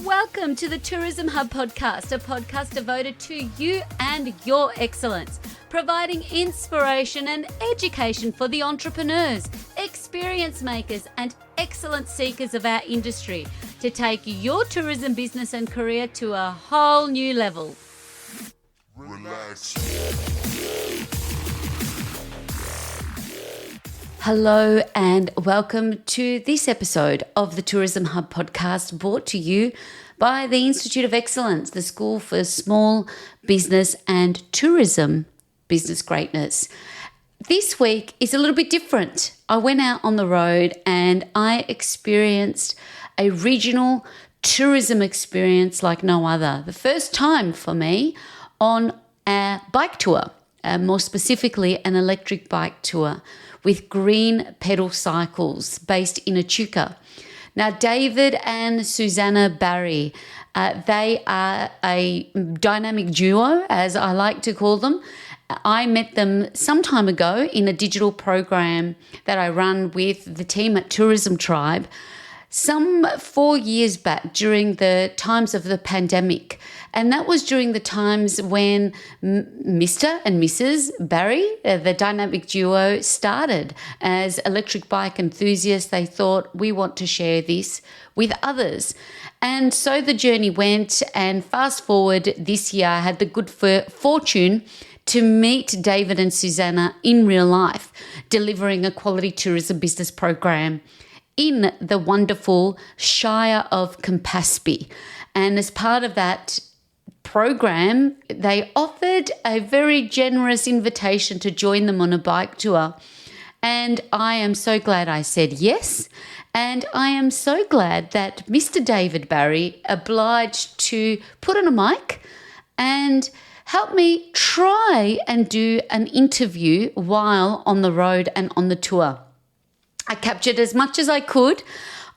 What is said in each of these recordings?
Welcome to the Tourism Hub podcast, a podcast devoted to you and your excellence, providing inspiration and education for the entrepreneurs, experience makers, and excellence seekers of our industry to take your tourism business and career to a whole new level. Relax. Hello and welcome to this episode of the Tourism Hub podcast, brought to you by the Institute of Excellence, the School for Small Business and Tourism Business Greatness. This week is a little bit different. I went out on the road and I experienced a regional tourism experience like no other. The first time for me on a bike tour, more specifically an electric bike tour with green pedal cycles based in Echuca. Now, David and Susanna Barry, they are a dynamic duo, as I like to call them. I met them some time ago in a digital program that I run with the team at Tourism Tribe, some 4 years back during the times of the pandemic. And that was during the times when Mr. and Mrs. Barry, the dynamic duo, started as electric bike enthusiasts. They thought, we want to share this with others. And so the journey went, and fast forward this year, I had the good fortune to meet David and Susanna in real life, delivering a quality tourism business program in the wonderful Shire of Campaspe. And as part of that program, they offered a very generous invitation to join them on a bike tour. And I am so glad I said yes. And I am so glad that Mr. David Barry obliged to put on a mic and help me try and do an interview while on the road and on the tour. I captured as much as I could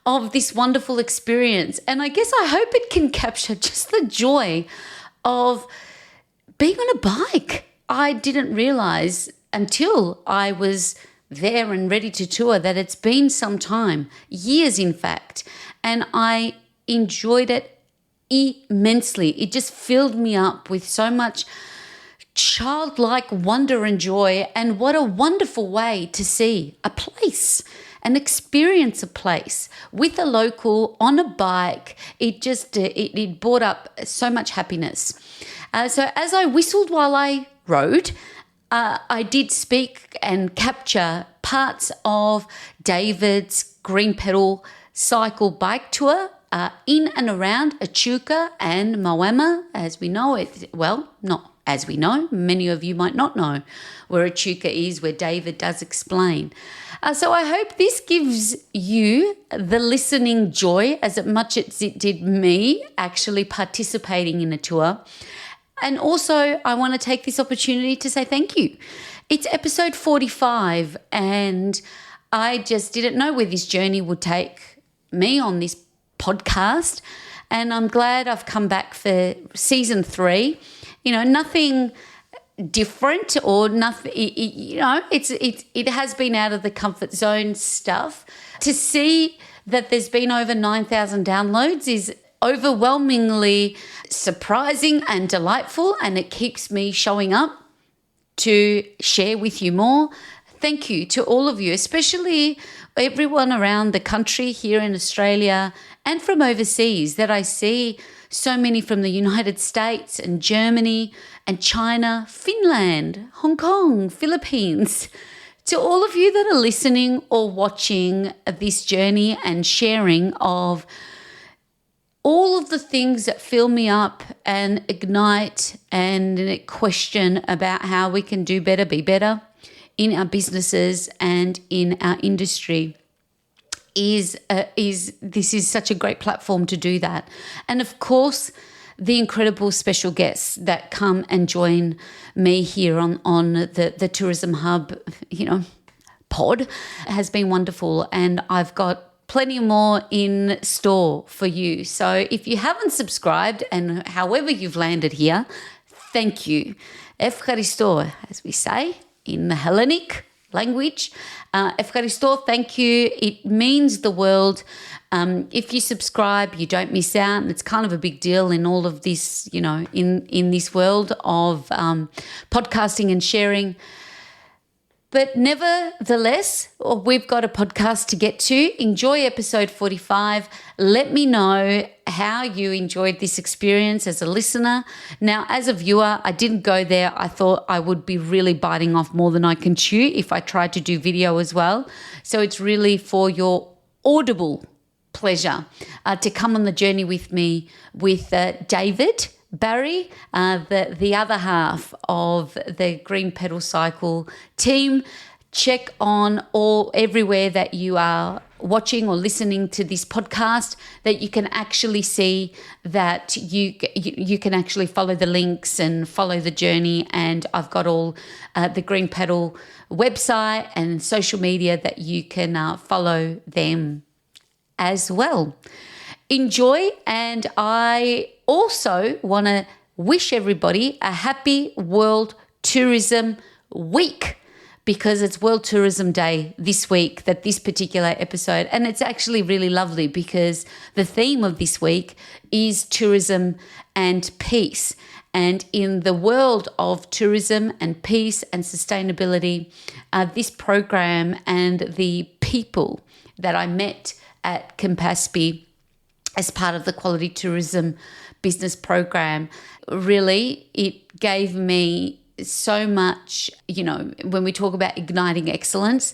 of this wonderful experience. And I guess I hope it can capture just the joy of being on a bike. I didn't realize until I was there and ready to tour that it's been some time, years in fact, and I enjoyed it immensely. It just filled me up with so much childlike wonder and joy, and what a wonderful way to see a place and experience a place with a local on a bike. It brought up so much happiness. So as I whistled while I rode, I did speak and capture parts of David's green pedal cycle bike tour in and around Echuca and Moama, as we know it. Well, not as we know, many of you might not know where Echuca is, where David does explain. So I hope this gives you the listening joy as much as it did me actually participating in a tour. And also I want to take this opportunity to say thank you. It's episode 45 and I just didn't know where this journey would take me on this podcast. And I'm glad I've come back for season 3. You know, nothing different or nothing, you know, it has been out of the comfort zone stuff. To see that there's been over 9,000 downloads is overwhelmingly surprising and delightful, and it keeps me showing up to share with you more. Thank you to all of you, especially everyone around the country here in Australia and from overseas, that I see so many from the United States and Germany and China, Finland, Hong Kong, Philippines. To all of you that are listening or watching this journey and sharing of all of the things that fill me up and ignite and question about how we can do better, be better in our businesses and in our industry. This is such a great platform to do that. And of course, the incredible special guests that come and join me here on the Tourism Hub, pod has been wonderful. And I've got plenty more in store for you. So if you haven't subscribed, and however you've landed here, thank you. Ευχαριστώ, as we say in the Hellenic language. Ευχαριστώ, thank you. It means the world. If you subscribe, you don't miss out. And it's kind of a big deal in all of this, in this world of podcasting and sharing. But nevertheless, we've got a podcast to get to. Enjoy episode 45. Let me know how you enjoyed this experience as a listener. Now, as a viewer, I didn't go there. I thought I would be really biting off more than I can chew if I tried to do video as well. So it's really for your audible pleasure to come on the journey with me with David Barry, the other half of the Green Pedal Cycle team. Check on everywhere that you are watching or listening to this podcast, that you can actually see that you can actually follow the links and follow the journey. And I've got all the Green Pedal website and social media that you can follow them as well. Enjoy, and I also want to wish everybody a happy World Tourism Week, because it's World Tourism Day this week, that this particular episode, and it's actually really lovely because the theme of this week is tourism and peace. And in the world of tourism and peace and sustainability, this program and the people that I met at Campaspe as part of the Quality Tourism Business Program, really, it gave me so much, when we talk about igniting excellence,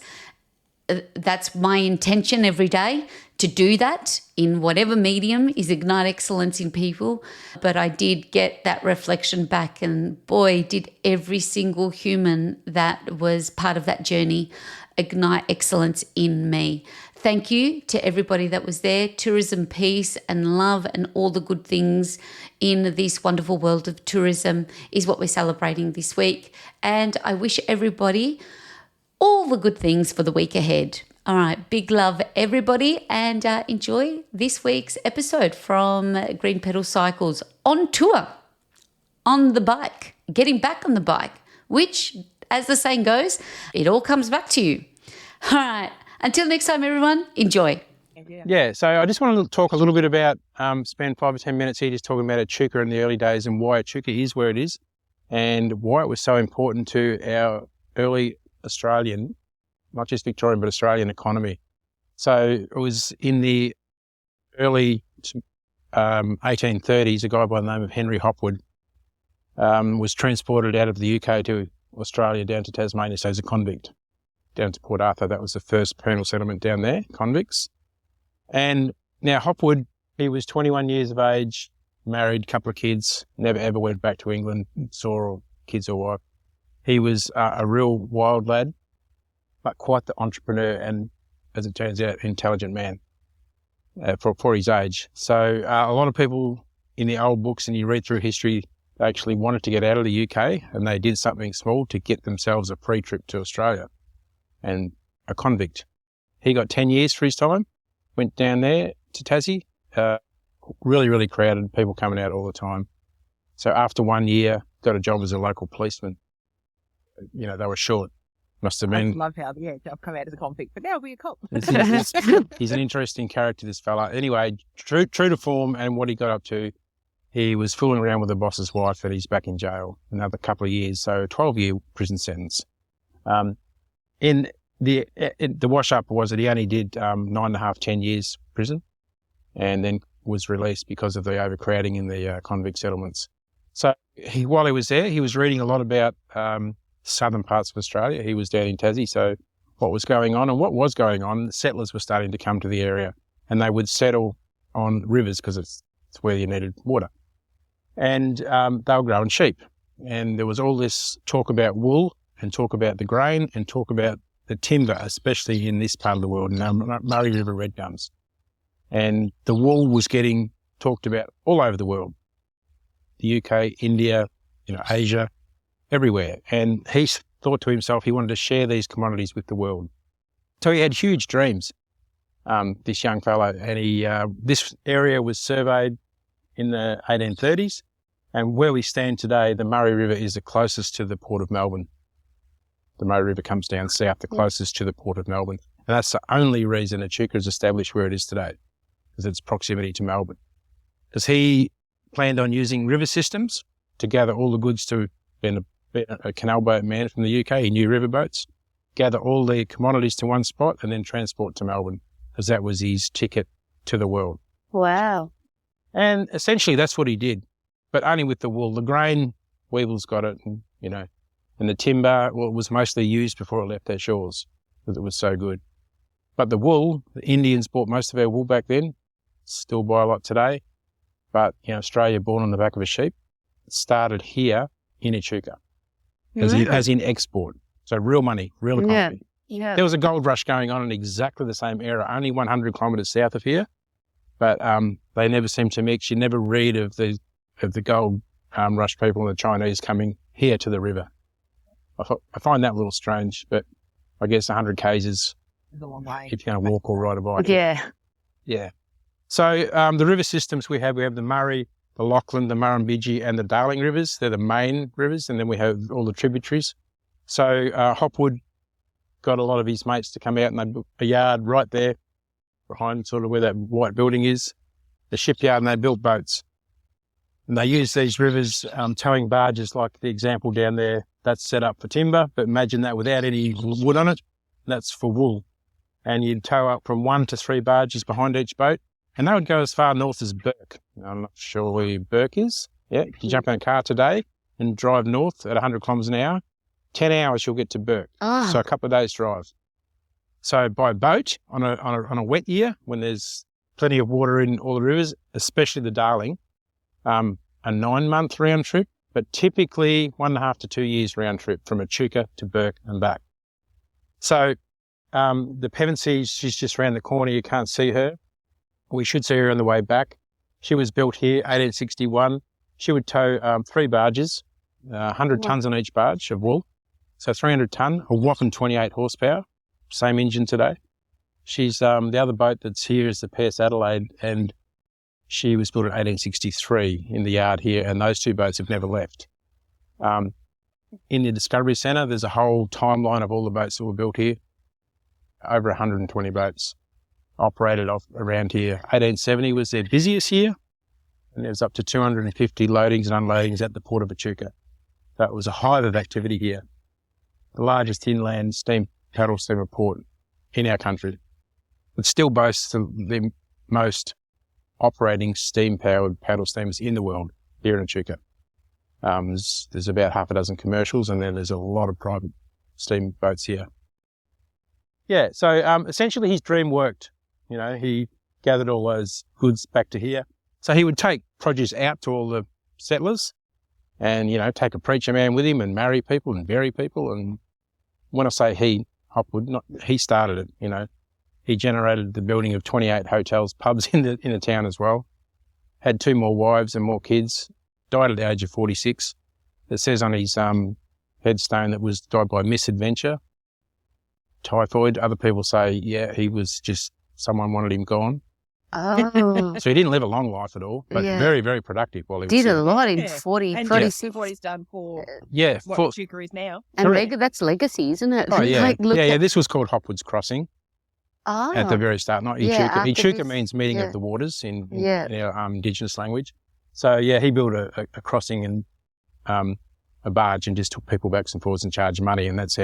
that's my intention every day, to do that in whatever medium, is ignite excellence in people. But I did get that reflection back, and boy, did every single human that was part of that journey ignite excellence in me. Thank you to everybody that was there. Tourism, peace and love and all the good things in this wonderful world of tourism is what we're celebrating this week. And I wish everybody all the good things for the week ahead. All right, big love, everybody, and enjoy this week's episode from Green Pedal Cycles on tour, on the bike, getting back on the bike, which, as the saying goes, it all comes back to you. All right. Until next time, everyone, enjoy. Yeah, so I just want to talk a little bit about, spend 5 or 10 minutes here just talking about Echuca in the early days and why Echuca is where it is and why it was so important to our early Australian, not just Victorian, but Australian economy. So it was in the early 1830s, a guy by the name of Henry Hopwood was transported out of the UK to Australia down to Tasmania, so as a convict, down to Port Arthur. That was the first penal settlement down there, convicts. And now Hopwood, he was 21 years of age, married, couple of kids, never ever went back to England, saw kids or wife. He was a real wild lad, but quite the entrepreneur and, as it turns out, intelligent man for his age. So a lot of people in the old books, and you read through history, they actually wanted to get out of the UK, and they did something small to get themselves a free trip to Australia. And a convict. He got 10 years for his time, went down there to Tassie, really, really crowded, people coming out all the time. So after 1 year, got a job as a local policeman. They were short. Must have been. I love how, I've come out as a convict, but now I'll be a cop. He's an interesting character, this fella. Anyway, true to form and what he got up to, he was fooling around with the boss's wife and he's back in jail another couple of years, so 12-year prison sentence. In the wash up was that he only did 9.5, 10 years prison, and then was released because of the overcrowding in the convict settlements. So while he was there, he was reading a lot about southern parts of Australia. He was down in Tassie, so what was going on, the settlers were starting to come to the area, and they would settle on rivers because it's where you needed water. And they were growing sheep, and there was all this talk about wool, and talk about the grain, and talk about the timber, especially in this part of the world, Murray River red gums. And the wool was getting talked about all over the world. The UK, India, Asia, everywhere. And he thought to himself he wanted to share these commodities with the world. So he had huge dreams, this young fellow. And this area was surveyed in the 1830s. And where we stand today, the Murray River is the closest to the Port of Melbourne. The Murray River comes down south, the closest to the Port of Melbourne. And that's the only reason Echuca is established where it is today. because its proximity to Melbourne. Because he planned on using river systems to gather all the goods to being a canal boat man from the UK. He knew river boats, gather all the commodities to one spot and then transport to Melbourne, because that was his ticket to the world. Wow. And essentially that's what he did, but only with the wool. The grain, Weevil's got it, and, and the timber, well, it was mostly used before it left their shores because it was so good. But the wool, the Indians bought most of our wool back then, still buy a lot today, but, Australia born on the back of a sheep. It started here in Echuca, as in export. So real money, real economy. Yeah. There was a gold rush going on in exactly the same era, only 100 kilometres south of here, but they never seem to mix. You never read of the gold rush people and the Chinese coming here to the river. I find that a little strange, but I guess 100 k's is a long way. If you're going to walk or ride a bike. Yeah. Yeah. So the river systems we have the Murray, the Lachlan, the Murrumbidgee and the Darling rivers. They're the main rivers, and then we have all the tributaries. So Hopwood got a lot of his mates to come out, and they built a yard right there behind sort of where that white building is, the shipyard, and they built boats. And they use these rivers, towing barges like the example down there. That's set up for timber, but imagine that without any wood on it. That's for wool. And you'd tow up from 1 to 3 barges behind each boat. And they would go as far north as Burke. I'm not sure where Burke is. Yeah, if you jump in a car today and drive north at 100 kilometres an hour, 10 hours you'll get to Burke. Oh. So a couple of days drive. So by boat on a wet year, when there's plenty of water in all the rivers, especially the Darling, a 9-month round trip, but typically 1.5 to 2 years round trip from Echuca to Burke and back. So the Pevensey, she's just around the corner. You can't see her. We should see her on the way back. She was built here, 1861. She would tow 3 barges, 100 tonnes on each barge of wool. So 300 tonne, a whopping 28 horsepower, same engine today. She's the other boat that's here is the Pierce Adelaide, and she was built in 1863 in the yard here, and those 2 boats have never left. In the Discovery Centre, there's a whole timeline of all the boats that were built here. Over 120 boats operated off around here. 1870 was their busiest year, and there was up to 250 loadings and unloadings at the port of Echuca. That was a hive of activity here. The largest inland paddle steamer port in our country. It still boasts the most operating steam-powered paddle steamers in the world here in Echuca. There's about half a dozen commercials, and then there's a lot of private steam boats here. Yeah, so essentially his dream worked. He gathered all those goods back to here. So he would take produce out to all the settlers and, take a preacher man with him and marry people and bury people. And when I say he, Hopwood, he started it, He generated the building of 28 hotels, pubs in the town as well. Had 2 more wives and more kids. Died at the age of 46. It says on his headstone that was died by misadventure, typhoid. Other people say, he was just someone wanted him gone. Oh. So he didn't live a long life at all, but very, very productive while he was Did there. a lot in 40, and 46. what he's done for what Echuca is now. And that's legacy, isn't it? Oh, yeah. This was called Hopwood's Crossing at the very start, not Echuca. Yeah, Echuca means meeting of the waters in our Indigenous language. So, he built a crossing and a barge and just took people backs and forwards and charged money, and that's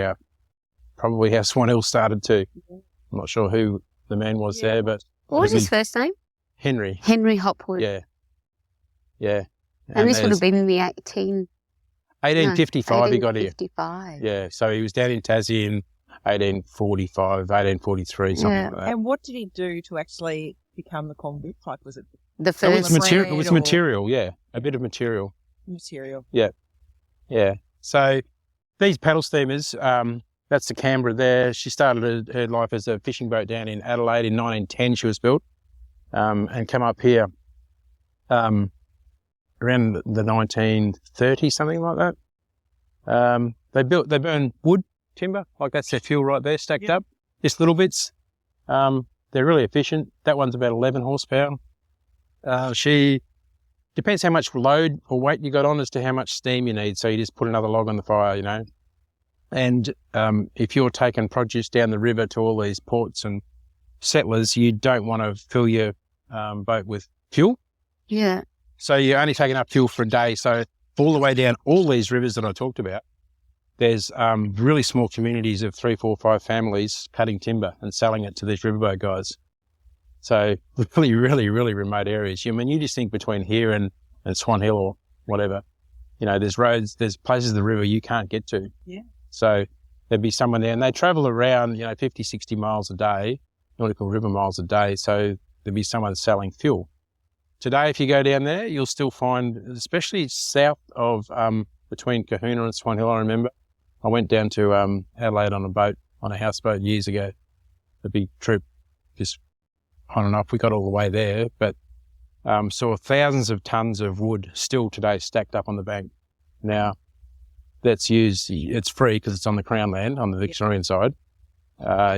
probably how Swan Hill started too. I'm not sure who the man was there, but... What was his first name? Henry. Henry Hopwood. Yeah. And this would have been in the 1855 he got here. 1855. Yeah, so he was down in Tassie in 1845, 1843, something like that. And what did he do to actually become the convict? Like, was it the first? It was material, yeah. A bit of material. Yeah. So these paddle steamers, that's the Canberra there. She started her life as a fishing boat down in Adelaide in 1910. She was built and come up here around the 1930s, something like that. They burn wood, timber, like that's their fuel right there, stacked up. Just little bits. They're really efficient. That one's about 11 horsepower. She depends how much load or weight you got on as to how much steam you need. So you just put another log on the fire, And if you're taking produce down the river to all these ports and settlers, you don't want to fill your boat with fuel. Yeah. So you're only taking up fuel for a day. So all the way down all these rivers that I talked about, there's really small communities of 3, 4, 5 families cutting timber and selling it to these riverboat guys. So really, really, really remote areas. I mean, you just think between here and Swan Hill or whatever, you know, there's roads, there's places of the river you can't get to. Yeah. So there'd be someone there and they travel around, 50, 60 miles a day, nautical river miles a day. So there'd be someone selling fuel. Today, if you go down there, you'll still find, especially south of, between Kahuna and Swan Hill, I remember. I went down to Adelaide on a houseboat years ago. A big trip, just on and off. We got all the way there, but saw thousands of tons of wood still today stacked up on the bank. Now, that's used, it's free because it's on the Crown land, on the Victorian side.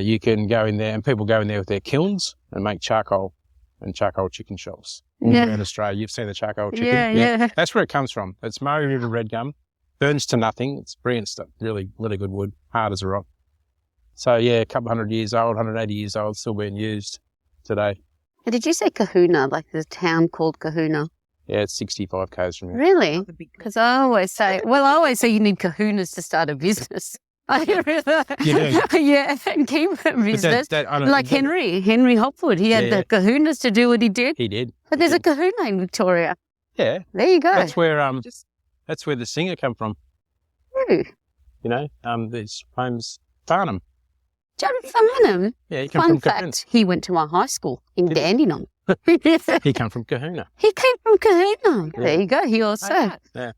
You can go in there, and people go in there with their kilns and make charcoal and charcoal chicken shops. Yeah. In Australia, you've seen the charcoal chicken. Yeah. That's where it comes from. It's Murray River red gum. Burns to nothing. It's brilliant stuff. Really, really good wood. Hard as a rock. So, yeah, a couple 100 years old, 180 years old, still being used today. And did you say Kahuna, like there's a town called Kahuna? Yeah, it's 65 k's from here. Really? Because I always say you need kahunas to start a business. You do? Yeah, and keep a business. Henry Hopwood, he had the kahunas to do what he did. He did. But there's a kahuna in Victoria. Yeah. There you go. That's where the singer come from. Who? This famous Farnham. John Farnham. Yeah, he came Fun from fact, Kahuna. he went to my high school in Dandenong. He came from Kahuna. He came from Kahuna. Yeah. There you go. He also. Yeah.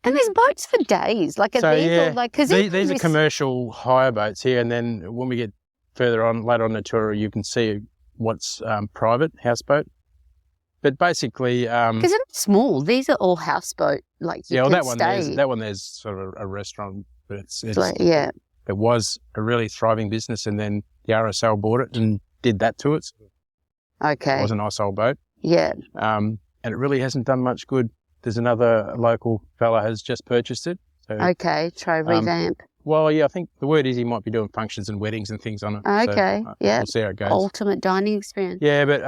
And there's boats for days. Like, So, these yeah, all like, because these are commercial hire boats here, and then when we get further on, later on the tour, you can see what's private houseboat. But basically, because they're not small. These are all houseboat. Like, you can stay. that one there's sort of a restaurant, but it's like, yeah. It was a really thriving business, and then the RSL bought it and did that to it. Okay. It was a nice old boat. Yeah. And it really hasn't done much good. There's another local fella has just purchased it. So, Okay. Try revamp. well, yeah, I think the word is he might be doing functions and weddings and things on it. Okay. So, Yeah. we'll see how it goes. Ultimate dining experience. Yeah, but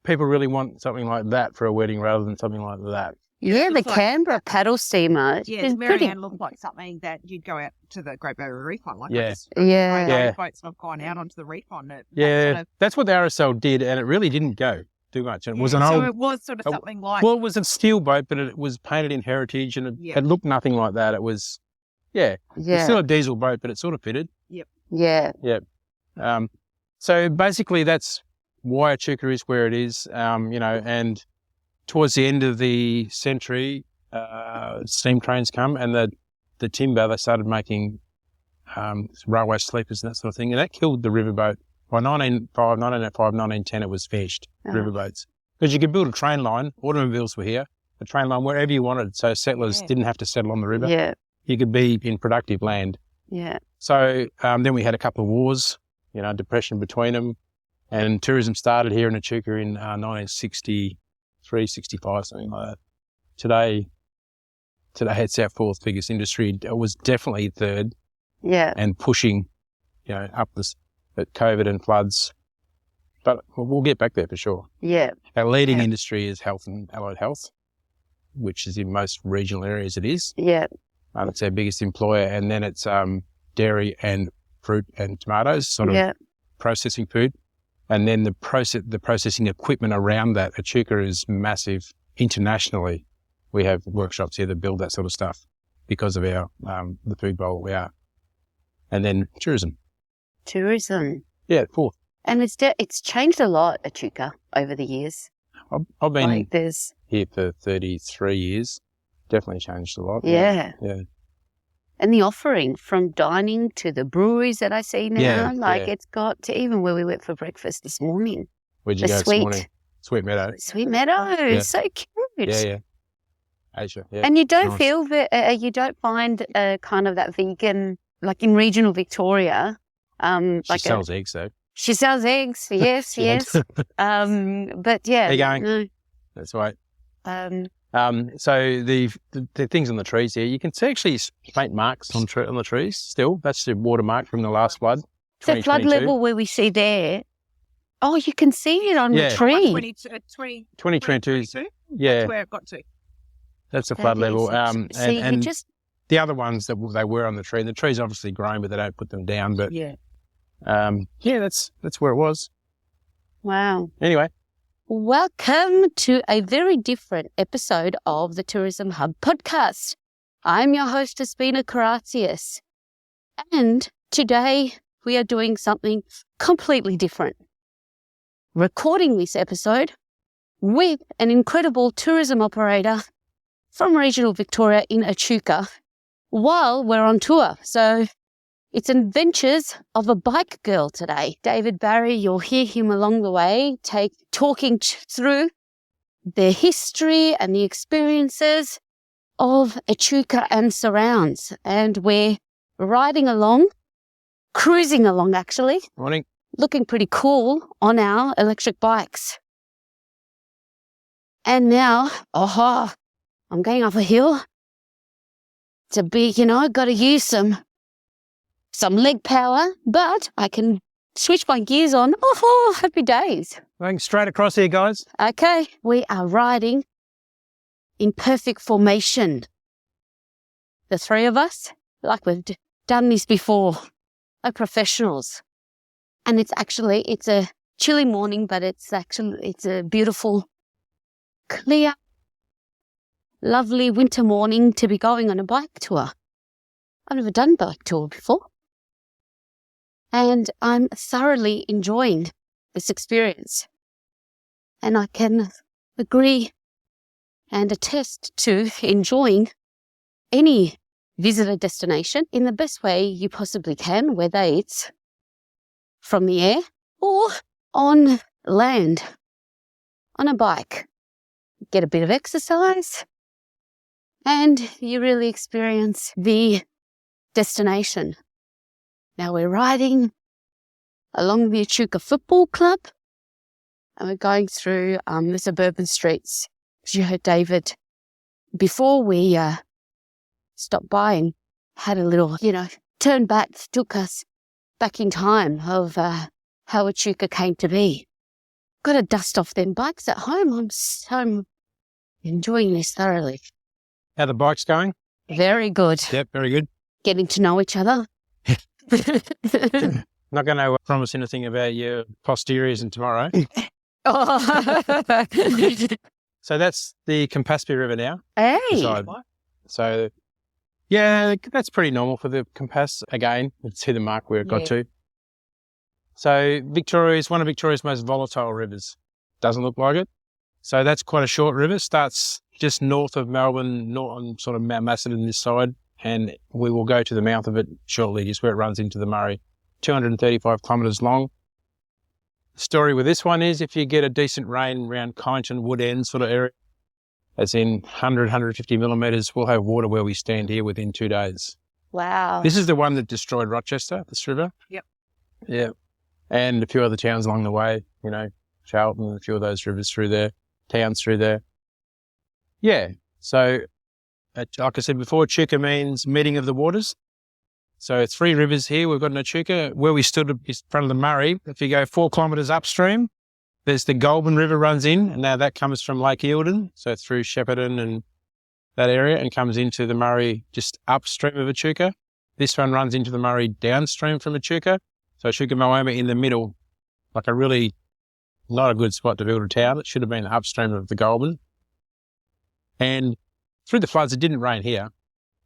people really want something like that for a wedding rather than something like that. Yeah, the looks like- Canberra paddle steamer. Yeah, is pretty. Marianne looked like something that you'd go out to the Great Barrier Reef on. Like Yeah. Yeah. Yeah. boats have gone out onto the reef on it. Yeah, that's what the RSL did, and it really didn't go too much. And it was an so old, it was sort of something like. well, it was a steel boat, but it was painted in heritage, and it looked nothing like that. It was, it's still a diesel boat, but it sort of fitted. Yeah. So basically, that's why Echuca is where it is. And towards the end of the century, steam trains come, and the timber, they started making railway sleepers and that sort of thing, and that killed the riverboat. By 1910, it was finished, riverboats. Because you could build a train line, automobiles were here, a train line wherever you wanted, so settlers didn't have to settle on the river. Yeah. You could be in productive land. Yeah. So then we had a couple of wars, depression between them, and tourism started here in Echuca in 1963, 65, something like that. Today it's our fourth biggest industry. It was definitely third. Yeah. And pushing, up this, but COVID and floods. But we'll get back there for sure. Yeah. Our leading industry is health and allied health, which is in most regional areas it is. Yeah. It's our biggest employer. And then it's dairy and fruit and tomatoes, sort of processing food. And then the processing equipment around that. Echuca is massive internationally. We have workshops here that build that sort of stuff because of our the food bowl that we are. And then tourism. Tourism. Yeah, fourth. And it's changed a lot, Echuca, over the years. I've been there's here for 33 years. Definitely changed a lot. Yeah. Yeah. And the offering from dining to the breweries that I see now, it's got to even where we went for breakfast this morning. Where'd you go this morning? Sweet Meadow. Sweet Meadow. So cute. Yeah. Asia. Yeah. And you don't feel that, you don't find kind of that vegan, like in regional Victoria. She sells eggs though. She sells eggs, yes. But yeah. There you going. No. That's right. So the things on the trees here, you can actually paint marks on the trees still. That's the watermark from the last flood. So flood level where we see there, Oh, you can see it on Yeah. the tree. 2022. Yeah, That's where it got to. that's the flood level. See, And you just the other ones that they were on the tree, the tree's obviously grown, but they don't put them down. But Yeah. yeah, that's where it was. wow. Anyway, Welcome to a very different episode of the Tourism Hub podcast. I'm your host, Despina Karatzias, and today we are doing something completely different. Recording this episode with an incredible tourism operator from regional Victoria in Echuca while we're on tour. So it's adventures of a bike girl today. David Barry, you'll hear him along the way, talking through the history and the experiences of Echuca and surrounds. And we're riding along, cruising along actually, morning. looking pretty cool on our electric bikes. And now, I'm going up a hill. It's a big, got to use some leg power, but I can switch my gears on. Happy days. Going straight across here, guys. Okay, we are riding in perfect formation. The three of us, like we've done this before, like professionals. And it's a chilly morning, but it's a beautiful, clear, lovely winter morning to be going on a bike tour. I've never done a bike tour before. And I'm thoroughly enjoying this experience. And I can agree and attest to enjoying any visitor destination in the best way you possibly can, whether it's from the air or on land, on a bike. Get a bit of exercise and you really experience the destination. Now we're riding along the Echuca Football Club and we're going through the suburban streets. As you heard David, before we stopped by and had a little, turn back, took us back in time of how Echuca came to be. Got to dust off them bikes at home. I'm so enjoying this thoroughly. How the bike's going? Very good. Yep, very good. Getting to know each other. Not going to promise anything about your posteriors and tomorrow. So that's the Campaspe River now. Hey. Beside. So, yeah, that's pretty normal for the Campaspe. Again, let's see the mark where it got to. So Victoria is one of Victoria's most volatile rivers. Doesn't look like it. So that's quite a short river. Starts just north of Melbourne, on sort of Mount Macedon this side, and we will go to the mouth of it shortly, just where it runs into the Murray. 235 kilometres long. The story with this one is if you get a decent rain around Kyneton, Wood End sort of area, as in 100, 150 millimetres, we'll have water where we stand here within 2 days. Wow. This is the one that destroyed Rochester, this river. Yep. Yeah. And a few other towns along the way, Charlton, a few of those rivers through there, towns through there. Yeah. So, like I said before, Echuca means meeting of the waters. So 3 rivers here. We've got an Echuca. Where we stood in front of the Murray, if you go 4 kilometres upstream, there's the Goulburn River runs in, and now that comes from Lake Eildon, so through Shepparton and that area, and comes into the Murray just upstream of Echuca. This one runs into the Murray downstream from Echuca. So Echuca and Moama in the middle, like a really not a good spot to build a town. It should have been upstream of the Goulburn. And through the floods, it didn't rain here.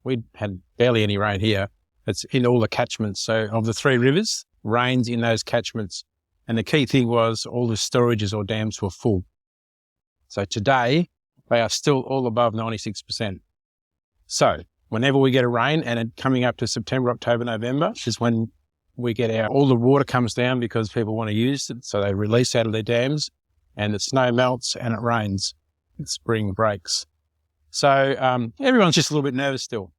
We had barely any rain here. It's in all the catchments. So of the 3 rivers, rains in those catchments. And the key thing was all the storages or dams were full. So today, they are still all above 96%. So whenever we get a rain, and coming up to September, October, November, is when we get all the water comes down because people want to use it. So they release out of their dams and the snow melts and it rains. And spring breaks. So everyone's just a little bit nervous still.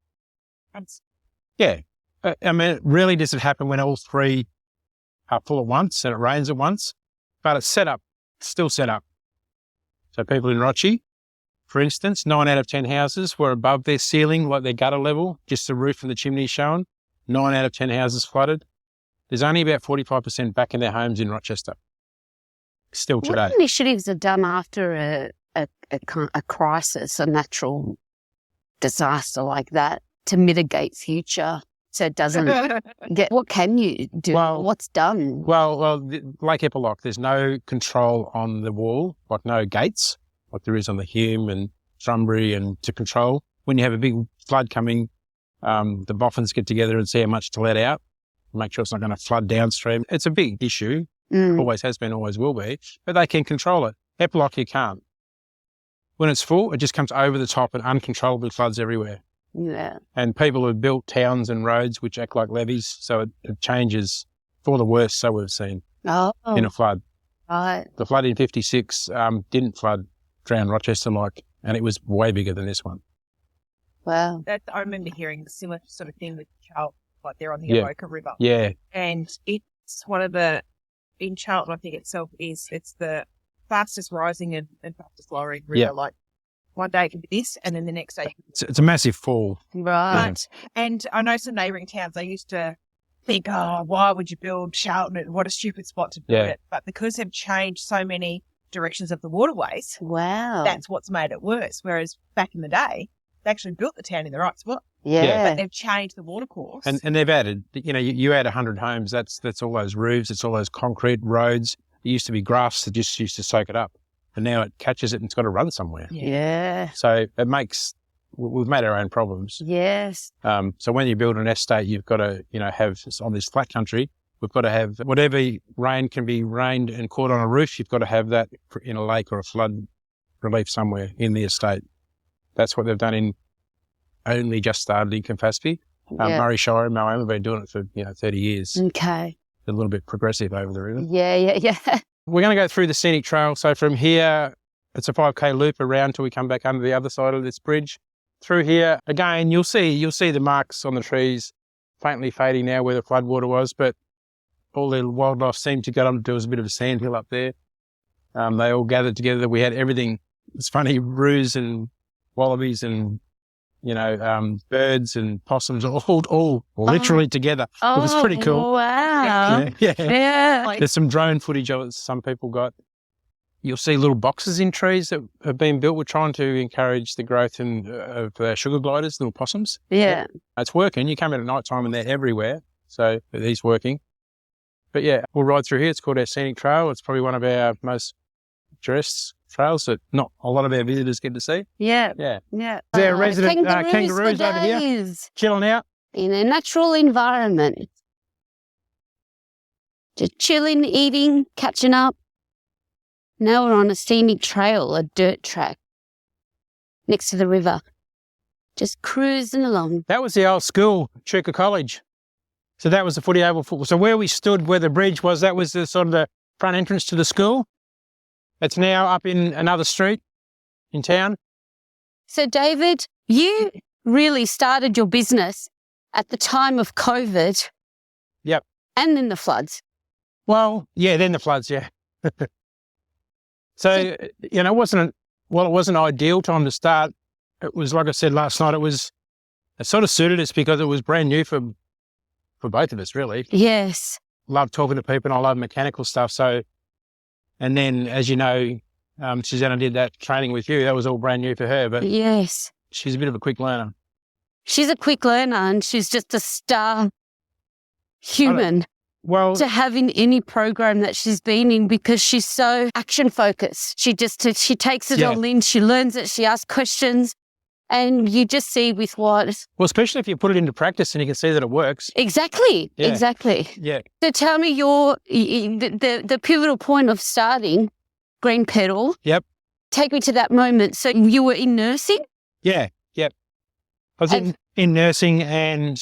Yeah. I mean, really does it happen when all 3 are full at once and it rains at once? But it's set up, still set up. So people in Rochi, for instance, 9 out of 10 houses were above their ceiling, like their gutter level, just the roof and the chimney shown. 9 out of 10 houses flooded. There's only about 45% back in their homes in Rochester. still today. What initiatives are done after a crisis, a natural disaster like that, to mitigate future so it doesn't get? What can you do? Well- What's done? Well, Lake Epilock, there's no control on the wall, like no gates, like there is on the Hume and Thrumbray, and to control. When you have a big flood coming, the boffins get together and see how much to let out, make sure it's not going to flood downstream. It's a big issue, always has been, always will be, but they can control it. Epilock, you can't. When it's full, it just comes over the top and uncontrollably floods everywhere. Yeah. And people have built towns and roads which act like levees, so it changes for the worse, so we've seen, in a flood. Right. The flood in 56 didn't drown Rochester and it was way bigger than this one. Wow. I remember hearing the similar sort of thing with Charlton, like they're on the Yeah. Echuca River. Yeah, And it's in Charlton, I think itself it's the fastest rising and fastest lowering river. Yeah. Like one day it can be this, and then the next day it's a massive fall. Right. And I know some neighbouring towns, they used to think, oh, why would you build Charlton? What a stupid spot to build it. But because they've changed so many directions of the waterways, Wow. that's what's made it worse. Whereas back in the day, they actually built the town in the right spot. Yeah. But they've changed the water course. And they've added, you add 100 homes, that's all those roofs, it's all those concrete roads. It used to be grass that just used to soak it up. And now it catches it and it's got to run somewhere. Yeah. So we've made our own problems. Yes. So when you build an estate, you've got to, have on this flat country, we've got to have whatever rain can be rained and caught on a roof, you've got to have that in a lake or a flood relief somewhere in the estate. That's what they've done only just started in Campaspe. Murray Shire and Moama have been doing it for, 30 years. Okay. A little bit progressive over the river. Yeah. We're going to go through the scenic trail. So from here, it's a 5K loop around till we come back under the other side of this bridge. Through here, again, you'll see the marks on the trees faintly fading now where the floodwater was, but all the wildlife seemed to go up. There was a bit of a sandhill up there. They all gathered together. We had everything. It's funny, roos and wallabies and, birds and possums all literally together. It was pretty cool. Wow. Yeah. There's some drone footage of it some people got. You'll see little boxes in trees that have been built. We're trying to encourage the growth of sugar gliders, little possums. Yeah. It's working. You come in at night time and they're everywhere. So he's working. But yeah, we'll ride through here. It's called our scenic trail. It's probably one of our most picturesque trails that not a lot of our visitors get to see. Yeah. Yeah. Yeah. Their resident kangaroos over here, chilling out. in a natural environment. Just chilling, eating, catching up. Now we're on a scenic trail, a dirt track next to the river. Just cruising along. That was the old school, Echuca College. So that was the footy oval football. So where we stood, where the bridge was, that was the sort of the front entrance to the school. It's now up in another street in town. So, David, you really started your business at the time of COVID. Yep. And then the floods. Well, yeah, then the floods, yeah. So, it wasn't an ideal time to start. It was, like I said last night, it sort of suited us because it was brand new for both of us, really. Yes. Love talking to people and I love mechanical stuff. So, and then, as you know, Susanna did that training with you. That was all brand new for her, but Yes. she's a bit of a quick learner. She's a quick learner and she's just a star human Well, to have in any program that she's been in because she's so action focused. She takes it all in, she learns it, she asks questions, and you just see with what. Well, especially if you put it into practice and you can see that it works. Exactly. Yeah. Exactly. Yeah. So tell me the pivotal point of starting Green Petal. Yep. Take me to that moment. So you were in nursing? Yeah. Yep. I was in nursing and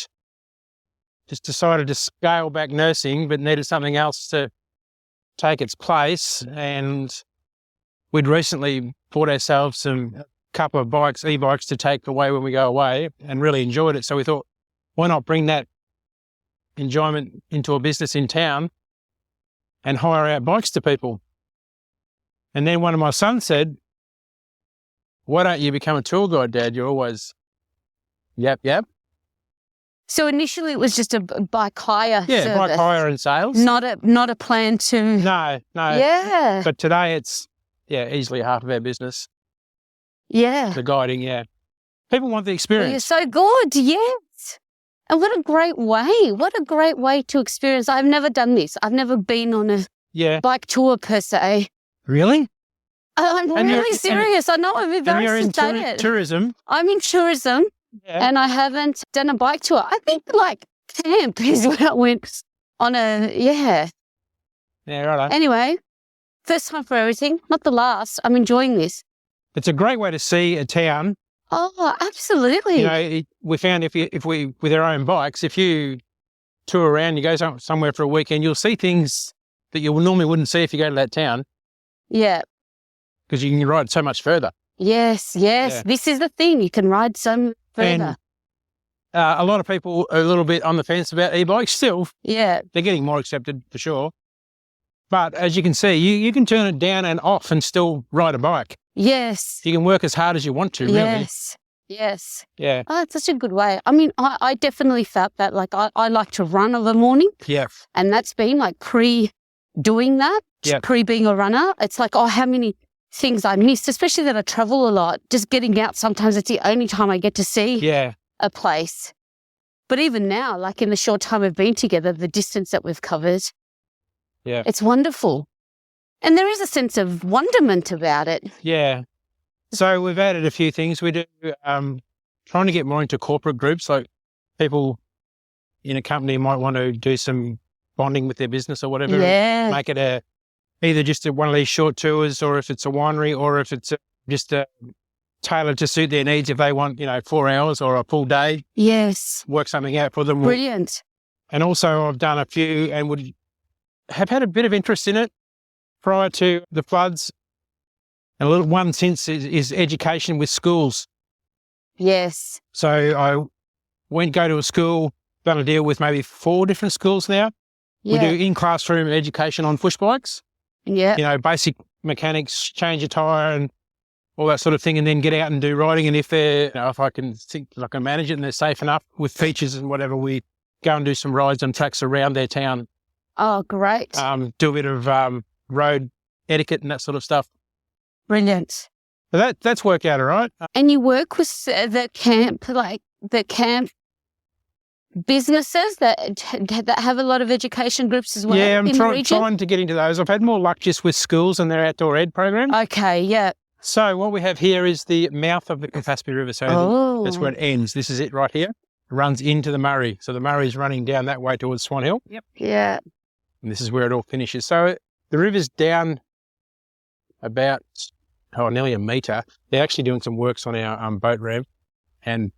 just decided to scale back nursing, but needed something else to take its place. And we'd recently bought ourselves a couple of bikes, e-bikes, to take away when we go away and really enjoyed it. So we thought, why not bring that enjoyment into a business in town and hire out bikes to people? And then one of my sons said, why don't you become a tour guide, Dad? You're always yap. So initially it was just a bike hire Yeah, service. bike hire and sales. Not a plan to... No. Yeah. But today it's, easily half of our business. Yeah. The guiding, yeah. People want the Well, experience. you're so good, yes. And what a great way. What a great way to experience. I've never done this. I've never been on a bike tour per se. Really? I'm And really serious. I know I'm And you're embarrassed in to say it. tourism. I'm in tourism and I haven't done a bike tour. I think like camp is where I went on Yeah, right. Anyway, first time for everything, not the last. I'm enjoying this. It's a great way to see a town. Oh, absolutely. You know, we found if we with our own bikes, if you tour around, you go somewhere for a weekend, you'll see things that you normally wouldn't see if you go to that town. Yeah. Because you can ride so much further. Yes. Yeah. This is the thing. You can ride some further. And a lot of people are a little bit on the fence about e-bikes still. Yeah. They're getting more accepted for sure. But as you can see, you can turn it down and off and still ride a bike. Yes. You can work as hard as you want to, really. Yes. Yeah. Oh, it's such a good way. I mean, I definitely felt that. Like, I like to run of a morning. Yeah. And that's been like pre-doing that, pre-being a runner. It's like, how many things I missed, especially that I travel a lot. Just getting out, sometimes it's the only time I get to see a place. But even now, like in the short time we've been together, the distance that we've covered, it's wonderful. And there is a sense of wonderment about it. Yeah. So we've added a few things. We do trying to get more into corporate groups, like people in a company might want to do some bonding with their business or whatever. Yeah. Make it either just one of these short tours, or if it's a winery, or if it's just tailored to suit their needs. If they want, 4 hours or a full day. Yes. Work something out for them. Brilliant. And also I've done a few and would have had a bit of interest in it prior to the floods. And a little one since is education with schools. Yes. So I go to a school, done a deal with maybe 4 different schools now. Yeah. We do in-classroom education on push bikes. Yeah. Basic mechanics, change a tyre and all that sort of thing, and then get out and do riding. And if if I can think I can manage it and they're safe enough with features and whatever, we go and do some rides on tracks around their town. Oh, great. Do a bit of road etiquette and that sort of stuff. Brilliant. So that's worked out all right. And you work with the camp businesses that have a lot of education groups as well. Yeah, I'm in the region? trying to get into those. I've had more luck just with schools and their outdoor ed program. Okay, yeah. So what we have here is the mouth of the Campaspe River. So that's where it ends. This is it right here. It runs into the Murray. So the Murray is running down that way towards Swan Hill. Yep. Yeah. And this is where it all finishes. So the river's down about nearly a metre. They're actually doing some works on our boat ramp, and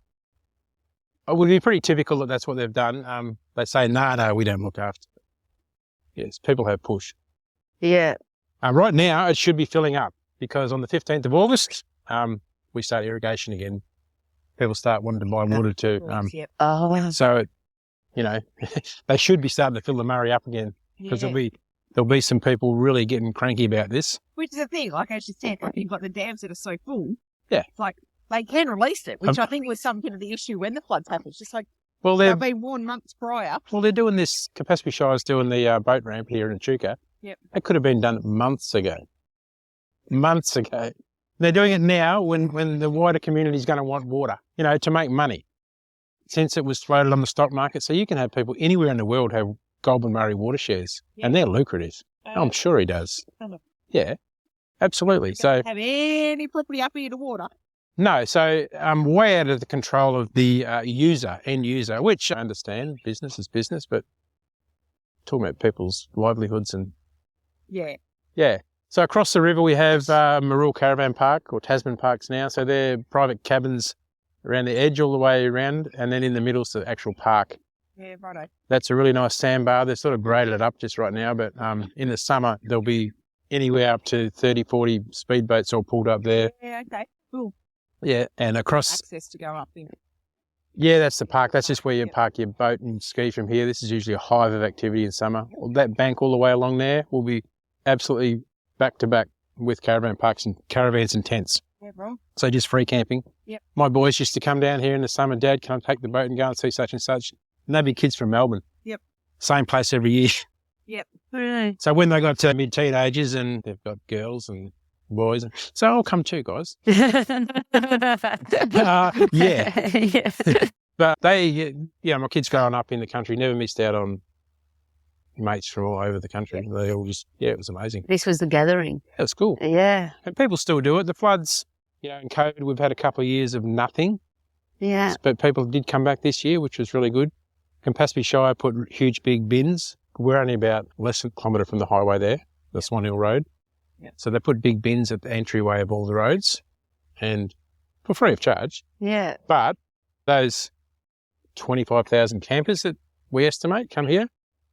it would be pretty typical that that's what they've done. They say, no, we don't look after it. Yes, people have push. Yeah. Right now, it should be filling up because on the 15th of August, we start irrigation again. People start wanting to buy water too. So, they should be starting to fill the Murray up again because there'll be some people really getting cranky about this. Which is the thing, like as you said, you've got the dams that are so full. Yeah. It's like they can release it, which I think was some kind of the issue when the floods happened. It's just like, well, they've been warned months prior. Well, they're doing this, Campaspe Shire's doing the boat ramp here in Echuca. Yep. It could have been done months ago. Months ago. They're doing it now when the wider community is going to want water, to make money. Since it was floated on the stock market, so you can have people anywhere in the world have Goulburn Murray water shares, and they're lucrative. I'm sure he does. Yeah, absolutely. You So don't have any property up here to water. No, so I'm way out of the control of the end user, which I understand, business is business, but talking about people's livelihoods and... Yeah. So across the river we have Marul Caravan Park, or Tasman Parks now, so they're private cabins around the edge all the way around, and then in the middle's the actual park. Yeah, righto. That's a really nice sandbar. They've sort of graded it up just right now, but in the summer there'll be anywhere up to 30, 40 speedboats all pulled up there. Yeah, okay, cool. Yeah, and across... Access to go up in. Yeah, that's the park. That's just where you park your boat and ski from here. This is usually a hive of activity in summer. That bank all the way along there will be absolutely back to back with caravan parks and caravans and tents. Yeah, bro. So just free camping. Yep. My boys used to come down here in the summer. Dad, can I take the boat and go and see such and such? And they'd be kids from Melbourne. Yep. Same place every year. Yep. Really? So when they got to mid-teenagers and they've got girls and boys, so I'll come too, guys. Yeah. But they, my kids growing up in the country never missed out on mates from all over the country. They all just, it was amazing. This was the gathering. It was cool. Yeah. And people still do it. The floods, in COVID, we've had a couple of years of nothing. Yeah. But people did come back this year, which was really good. Campaspe Shire put huge big bins. We're only about less than a kilometre from the highway there, the Swan Hill Road. Yeah. So they put big bins at the entryway of all the roads and for free of charge. Yeah. But those 25,000 campers that we estimate come here,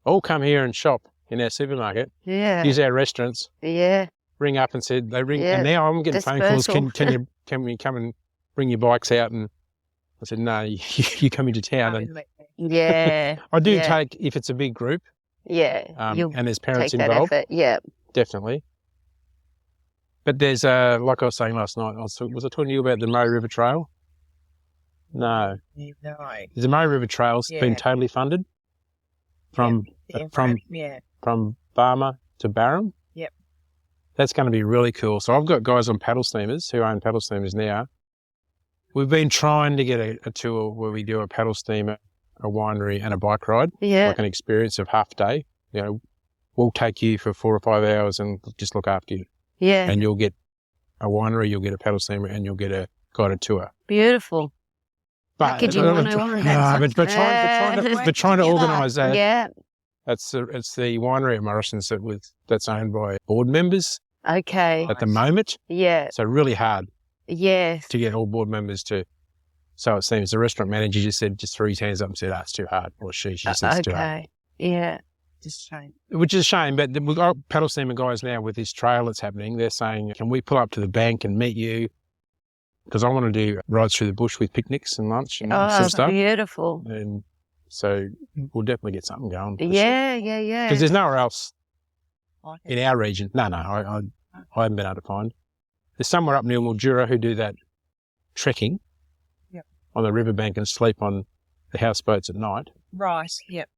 all come here and shop in our supermarket, Yeah. use our restaurants, Yeah. ring up and said, Yeah. and now I'm getting phone calls, Dispersal. can we come and bring your bikes out? And I said, no, you come into town. And Yeah. I do Yeah. take, if it's a big group, Yeah. You'll and there's parents take that involved, effort. Yeah. definitely. But there's, like I was saying last night, was I talking to you about the Murray River Trail? No. No. The Murray River Trail's been totally funded from Barmer to Barham. Yep. That's going to be really cool. So I've got guys on paddle steamers who own paddle steamers now. We've been trying to get a tour where we do a paddle steamer, a winery and a bike ride, Yeah. like an experience of half a day. We'll take you for 4 or 5 hours and just look after you. Yeah. And you'll get a winery, you'll get a paddle steamer and you'll get a guided tour. Beautiful. But, Packaging 101. but trying to organise that. Yeah. It's the winery at Morrison's that's owned by board members Okay. at the moment. Yeah. So really hard Yes. to get all board members to. So it seems the restaurant manager just threw his hands up and said, it's too hard. Or she said it's too hard. Okay. Yeah. Just shame. Which is a shame, but we've got paddle steamer guys now with this trail that's happening. They're saying, can we pull up to the bank and meet you? Because I want to do rides through the bush with picnics and lunch and sort of stuff. Beautiful. And so we'll definitely get something going. Yeah, yeah, yeah. Because there's nowhere else in our region. No, I haven't been able to find. There's somewhere up near Mildura who do that trekking on the riverbank and sleep on the houseboats at night. Right, yep.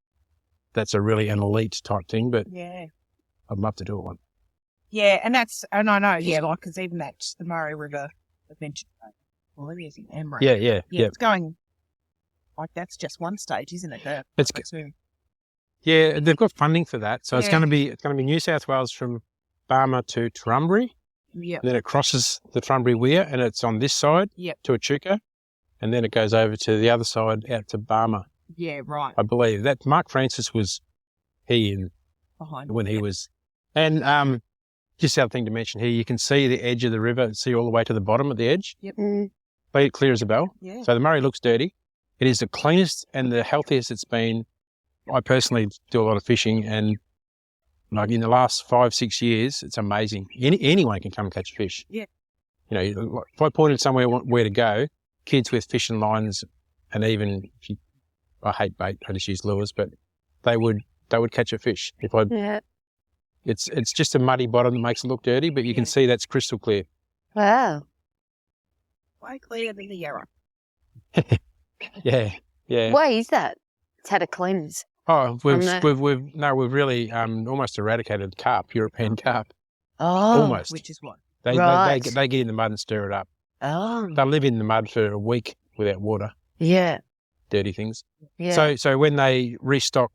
That's a really an elite type thing, but Yeah. I'd love to do it one. Yeah, and I know, because even that's the Murray River Adventure. Well, it is in Embark. Yeah. It's going, that's just one stage, isn't it? Yeah, they've got funding for that. So it's going to be New South Wales from Barmer to Turrumbry. Yeah. Then it crosses the Turrumbry Weir and it's on this side to Echuca. And then it goes over to the other side out to Barmer. Yeah, right. I believe that Mark Francis was Behind. when he was. And just the other thing to mention here, you can see the edge of the river, see all the way to the bottom of the edge. Yep. Clear as a bell. Yeah. So the Murray looks dirty. It is the cleanest and the healthiest it's been. I personally do a lot of fishing and like in the last 5-6 years, it's amazing. Anyone can come and catch fish. Yeah. If I pointed somewhere where to go, kids with fishing lines and even, I hate bait, I just use lures, but they would catch a fish. It's just a muddy bottom that makes it look dirty, but you can see that's crystal clear. Wow. Way clearer than the Yarra. Yeah. Why is that? It's had a cleanse. Oh, we've really almost eradicated carp, European carp. Oh. Almost. Which is what? They get in the mud and stir it up. Oh. They'll live in the mud for a week without water. Yeah. Dirty things. Yeah. So when they restock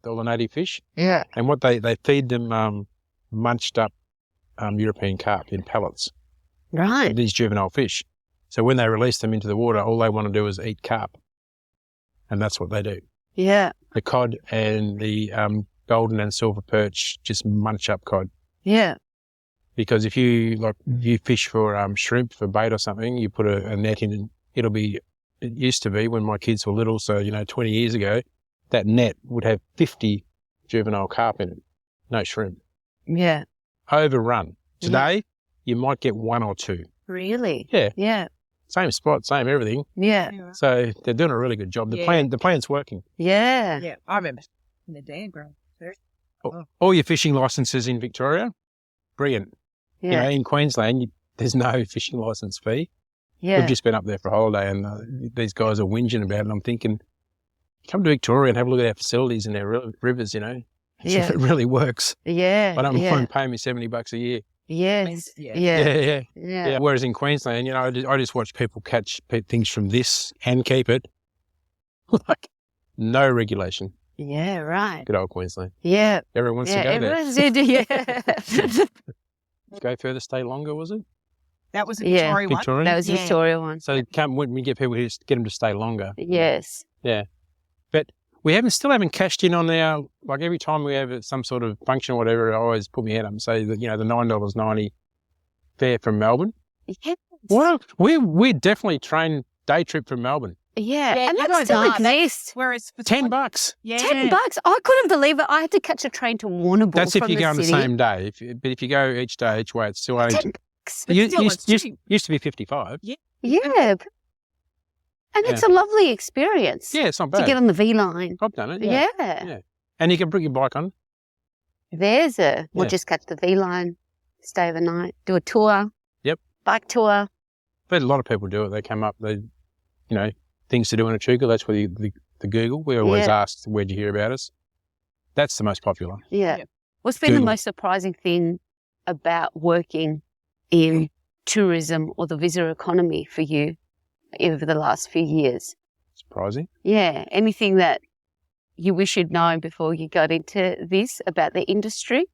all the native fish. Yeah. And what they feed them munched up European carp in pellets. Right. These juvenile fish. So when they release them into the water, all they want to do is eat carp. And that's what they do. Yeah. The cod and the golden and silver perch just munch up cod. Yeah. Because if you fish for shrimp for bait or something, you put a net in and it used to be when my kids were little, so 20 years ago, that net would have 50 juvenile carp in it. No shrimp. Yeah. Overrun. Today, you might get 1 or 2. Really? Yeah. Yeah. Same spot, same everything. Yeah. So they're doing a really good job. The plan's working. Yeah. Yeah, I remember in the day growing. All your fishing licenses in Victoria, brilliant. Yeah. In Queensland, there's no fishing licence fee. Yeah. We've just been up there for a holiday and these guys are whinging about it. And I'm thinking, come to Victoria and have a look at our facilities and our rivers, Yeah. It really works. Yeah. I don't yeah. mind paying me $70 a year. Yes. Yeah. Yeah. Yeah. Whereas in Queensland, I just watch people catch things from this and keep it. Like, no regulation. Yeah, right. Good old Queensland. Yeah. Everyone wants to go there. Everyone's yeah. Go further, stay longer, was it? That was a Yeah. Victoria one. Victorian? That was the Yeah. Victoria one. So when we get people here, just get them to stay longer. Yes. Yeah. But we still haven't cashed in on our, like every time we have some sort of function or whatever, I always put my head up and say that, the $9.90 fare from Melbourne. Yeah. Well, we definitely train day trip from Melbourne. Yeah. Yeah, And you that guys still are. exists. Whereas for $10. yeah. $10. I couldn't believe it. I had to catch a train to Warrnambool. That's if from you go on the city. same day. But if you go each day, each way, it's still only. $10. Used to be 55. Yeah. And it's a lovely experience. Yeah, it's not To bad. get on the V line. I've done it. Yeah. Yeah. And you can bring your bike on. We'll Yeah. just catch the V line, stay overnight, do a tour. Yep. Bike tour. But a lot of people do it. They come up, things to do in Echuca. That's where the Google. We always ask, where'd you hear about us? That's the most popular. Yeah. Yep. What's been the Google. most surprising thing about working in tourism or the visitor economy for you over the last few years? Surprising. Yeah. Anything that you wish you'd known before you got into this about the industry?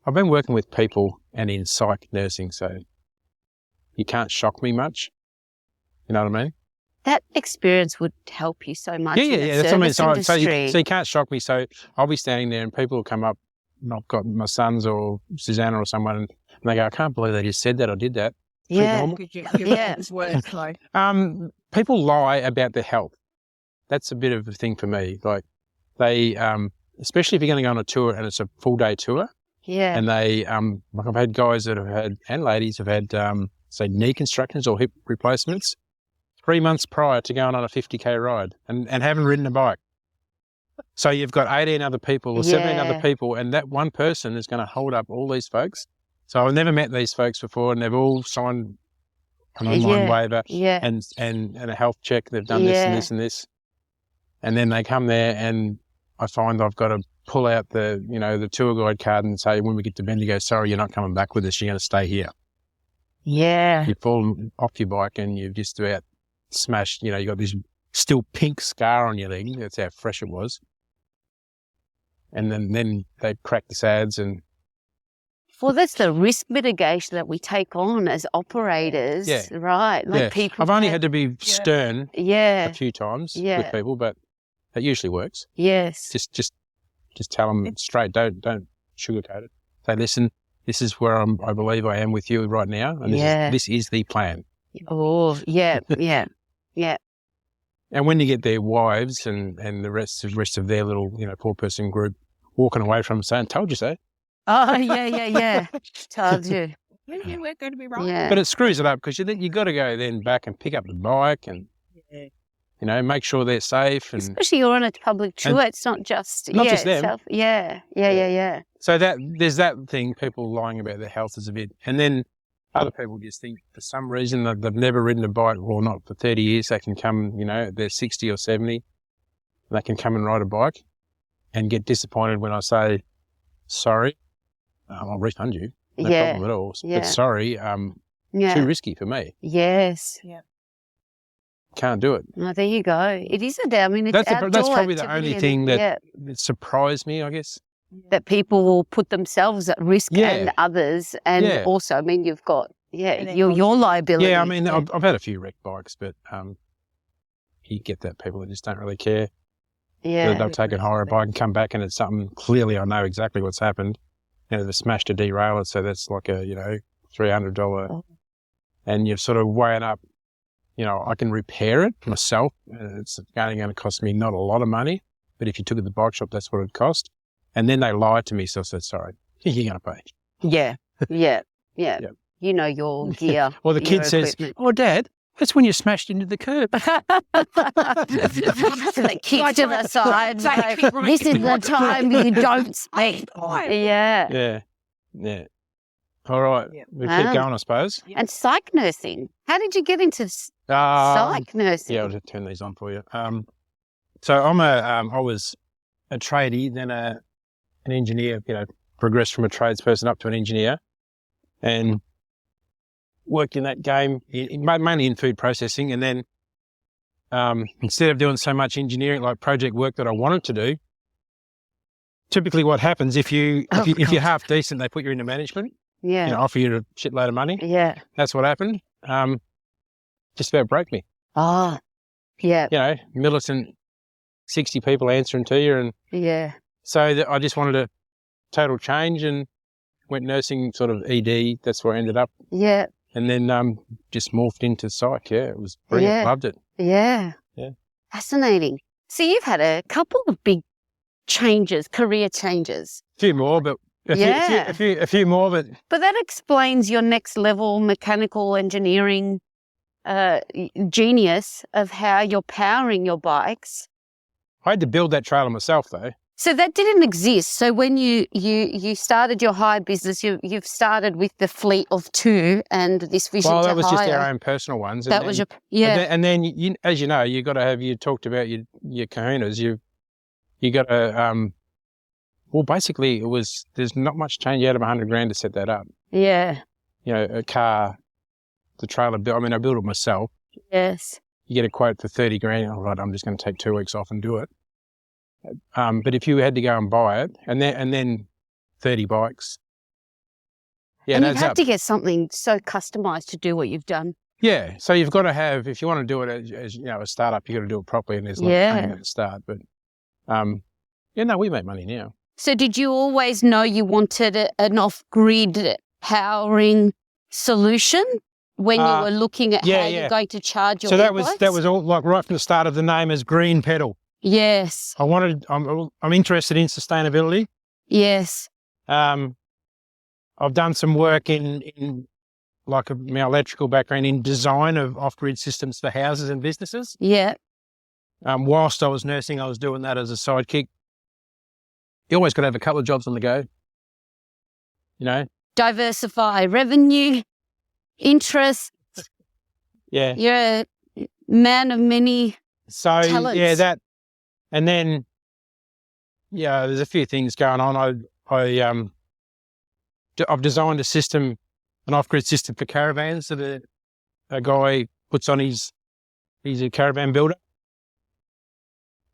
I've been working with people and in psych nursing, so you can't shock me much. You know what I mean? That experience would help you so much. in the That's what I mean. service So industry. you can't shock me. So I'll be standing there and people will come up, and I've got my sons or Susanna or someone, and they go, I can't believe they just said that or did that. yeah. normal. Yeah. Words, so. People lie about their health. That's a bit of a thing for me. Like they, especially if you're going to go on a tour and it's a full day tour, Yeah. and they, like I've had guys that have had, and ladies have had, say knee constructions or hip replacements 3 months prior to going on a 50K ride and haven't ridden a bike. So you've got 18 other people or 17 other Yeah. people, and that one person is going to hold up all these folks. So I've never met these folks before, and they've all signed an online waiver Yeah. and a health check. They've done this and this and this. And then they come there and I find I've got to pull out the tour guide card and say, when we get to Bendigo, sorry, you're not coming back with us. You're going to stay here. Yeah. You've fallen off your bike and you've just about smashed, you got this still pink scar on your leg. That's how fresh it was. And then they crack the sads and Well, that's the risk mitigation that we take on as operators, right? Like people. I've only had to be stern Yeah. a few times Yeah. with people, but it usually works. Yes. Just tell them straight. Don't sugarcoat it. Say, listen, this is where I believe I am with you right now, and this is the plan. Oh, yeah, yeah, yeah. And when you get their wives and the rest of their little 4-person group walking away from them saying, "Told you so," Oh, yeah. Told you. Yeah, we're going to be right. Yeah. but it screws it up because you got to go then back and pick up the bike and make sure they're safe and. Especially you're on a public tour. It's not just Not just them. itself. Yeah. So there's that thing, people lying about their health is a bit. And then other people just think for some reason that they've never ridden a bike or not for 30 years, they can come, they're 60 or 70, they can come and ride a bike and get disappointed when I say, sorry, I'll refund you. No problem at all. Yeah. But sorry, too risky for me. Yes. Yeah. Can't do it. Oh, there you go. It is a day. I mean, it's That's outdoor probably the activity only thing that yeah, surprised me, I guess. that people will put themselves at risk Yeah. and others. And Yeah. also, I mean, you've got, And then your liability. Yeah, I mean, I've had a few wrecked bikes, but you get that people that just don't really care. Yeah. They'll take and hire a bike and come back and it's something, clearly I know exactly what's happened. They've smashed a derailleur, so that's like a, $300. And you're sort of weighing up, I can repair it myself. And it's only going to cost me not a lot of money, but if you took it to the bike shop, that's what it'd cost. And then they lied to me, so I said, sorry, you're going to pay. Yeah. Yep. You know your gear. Or the your kid says, equipment. oh, Dad, that's when you smashed into the curb. The kids to the side. Like, this is the time you don't speak. Yeah. Yeah. All right. Yeah. We keep going, I suppose. And psych nursing. How did you get into psych nursing? Yeah, I'll just turn these on for you. So I was a tradie, then an engineer, progressed from a tradesperson up to an engineer and worked in that game, mainly in food processing. And then instead of doing so much engineering, like project work that I wanted to do, typically what happens if you're half decent, they put you into management. Yeah. Offer you a shitload of money. Yeah. That's what happened. Just about broke me. Ah. Yeah. Militant, 60 people answering to you. And yeah. so I just wanted a total change and went nursing sort of ED. That's where I ended up. Yeah. And then just morphed into psych. Yeah, it was brilliant. Yeah. Loved it. Yeah. Yeah. Fascinating. So you've had a couple of big changes, career changes. A few more, but a few more, but that explains your next level mechanical engineering genius of how you're powering your bikes. I had to build that trailer myself, though. So that didn't exist. So when you started your hire business, you've started with the fleet of 2 and this vision to hire. Well, that was just our own personal ones. That was your And then as you know, you got to have. You talked about your kahunas. You got to. Well, basically, there's not much change out of $100,000 to set that up. Yeah. A car, the trailer built. I mean, I built it myself. Yes. You get a quote for $30,000. All right, I'm just going to take 2 weeks off and do it. But if you had to go and buy it, and then 30 bikes, and you've had to get something so customized to do what you've done. Yeah, so you've got to have, if you want to do it as a startup, you've got to do it properly, and there's no pain at the start. But we make money now. So did you always know you wanted an off-grid powering solution when you were looking at how you're going to charge your bikes? So that was all like right from the start of the name as Green Pedal. Yes. I'm interested in sustainability. Yes. I've done some work in like my electrical background in design of off-grid systems for houses and businesses. Yeah. Whilst I was nursing, I was doing that as a sidekick. You always got to have a couple of jobs on the go. Diversify revenue, interest. Yeah. You're a man of many talents. Yeah, that. And then, there's a few things going on. I've designed a system, an off-grid system for caravans that a guy puts on he's a caravan builder.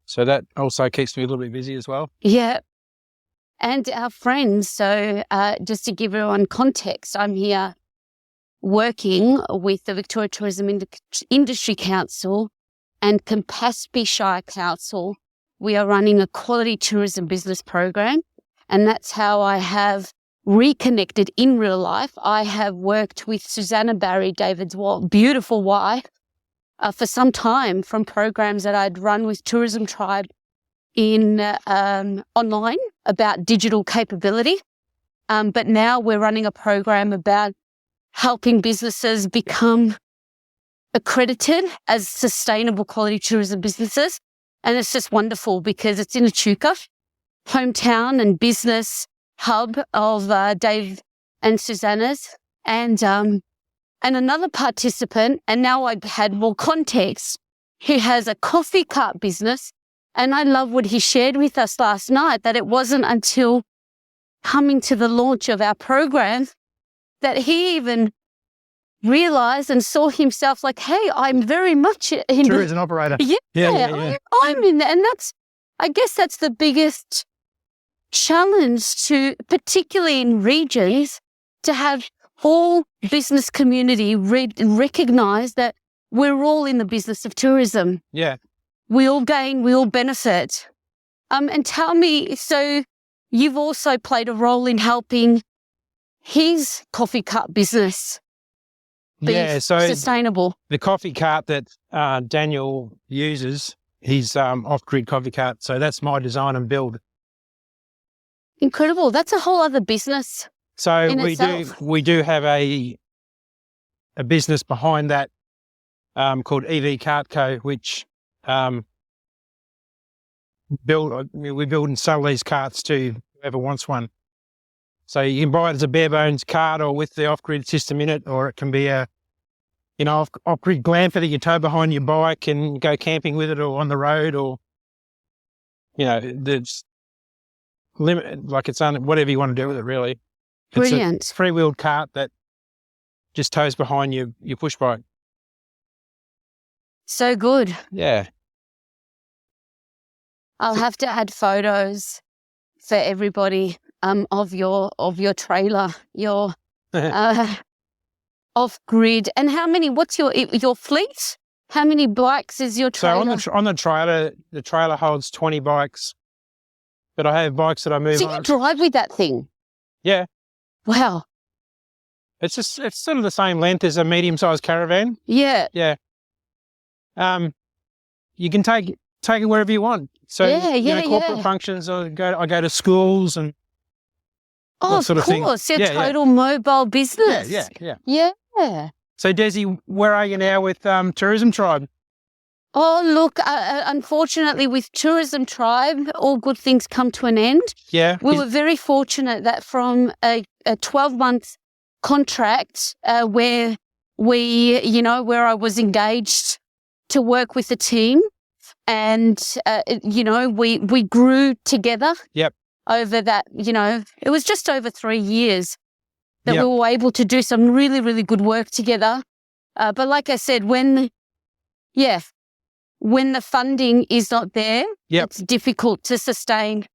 So that also keeps me a little bit busy as well. Yeah. And our friends, so just to give everyone context, I'm here working with the Victoria Tourism Industry Council and Campaspe Shire Council. We are running a quality tourism business program, and that's how I have reconnected in real life. I have worked with Susanna Barry, David's beautiful wife, for some time from programs that I'd run with Tourism Tribe in online about digital capability. But now we're running a program about helping businesses become accredited as sustainable quality tourism businesses. And it's just wonderful because it's in Echuca, hometown and business hub of Dave and Susanna's. And another participant, and now I've had more context, who has a coffee cart business. And I love what he shared with us last night, that it wasn't until coming to the launch of our program that he even realized and saw himself like, hey, I'm very much in tourism operator. Yeah. I'm in there. And I guess that's the biggest challenge to, particularly in regions, to have all business community recognize that we're all in the business of tourism. Yeah. We all gain, we all benefit. And tell me, so you've also played a role in helping his coffee cart business be sustainable. The coffee cart that Daniel uses, his off-grid coffee cart, so that's my design and build. Incredible. That's a whole other business. So we do have a business behind that called EV Cart Co, which we build and sell these carts to whoever wants one. So you can buy it as a bare bones cart or with the off-grid system in it, or it can be a off-grid glamper that you tow behind your bike and go camping with it or on the road, or there's limit, like it's whatever you want to do with it, really. Brilliant. It's a three-wheeled cart that just tows behind your push bike. So good. Yeah. I'll have to add photos for everybody of your trailer, your off-grid. And how many? What's your fleet? How many bikes is your trailer? So on the trailer holds 20 bikes, but I have bikes that I move So on. you drive with that thing? Yeah. Wow. It's sort of the same length as a medium-sized caravan. Yeah. Yeah. You can take it wherever you want. So corporate functions, I go to schools and Oh, that sort of of thing. course. You're Yeah, total mobile business. Yeah. Yeah. So Desi, where are you now with Tourism Tribe? Oh, look, unfortunately with Tourism Tribe, all good things come to an end. Yeah. We were very fortunate that from a 12-month contract where where I was engaged to work with the team and, we grew together. Yep. Over that, it was just over 3 years that Yep. we were able to do some really, really good work together. But like I said, when the funding is not there, Yep. it's difficult to sustain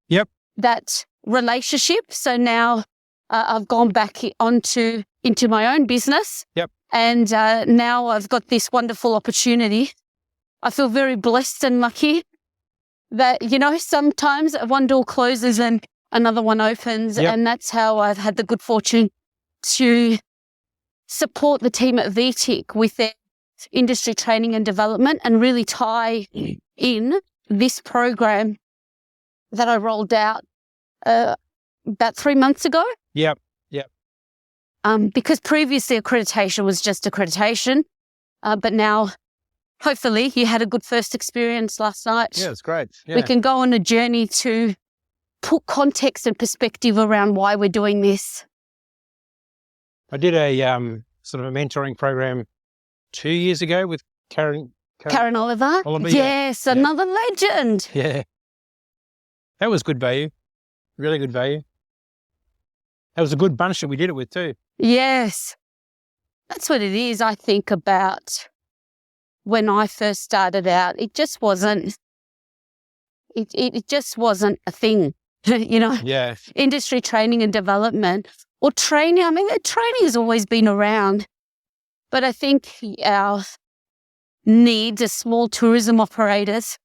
that relationship. So now I've gone back into my own business. Yep. And now I've got this wonderful opportunity. I feel very blessed and lucky that, sometimes one door closes and another one opens. Yep. And that's how I've had the good fortune to support the team at VTIC with their industry training and development and really tie in this program that I rolled out about 3 months ago. Yep. Because previously accreditation was just accreditation, but now hopefully you had a good first experience last night. Yeah, it's great. Yeah. We can go on a journey to put context and perspective around why we're doing this. I did a sort of a mentoring program 2 years ago with Karen Oliver. Oliver, yes, yeah. another legend. Yeah. That was good value. Really good value. That was a good bunch that we did it with too. Yes. That's what it is, I think, about when I first started out. It just wasn't a thing, Yeah. Industry training and development or training. I mean, training has always been around, but I think our needs as small tourism operators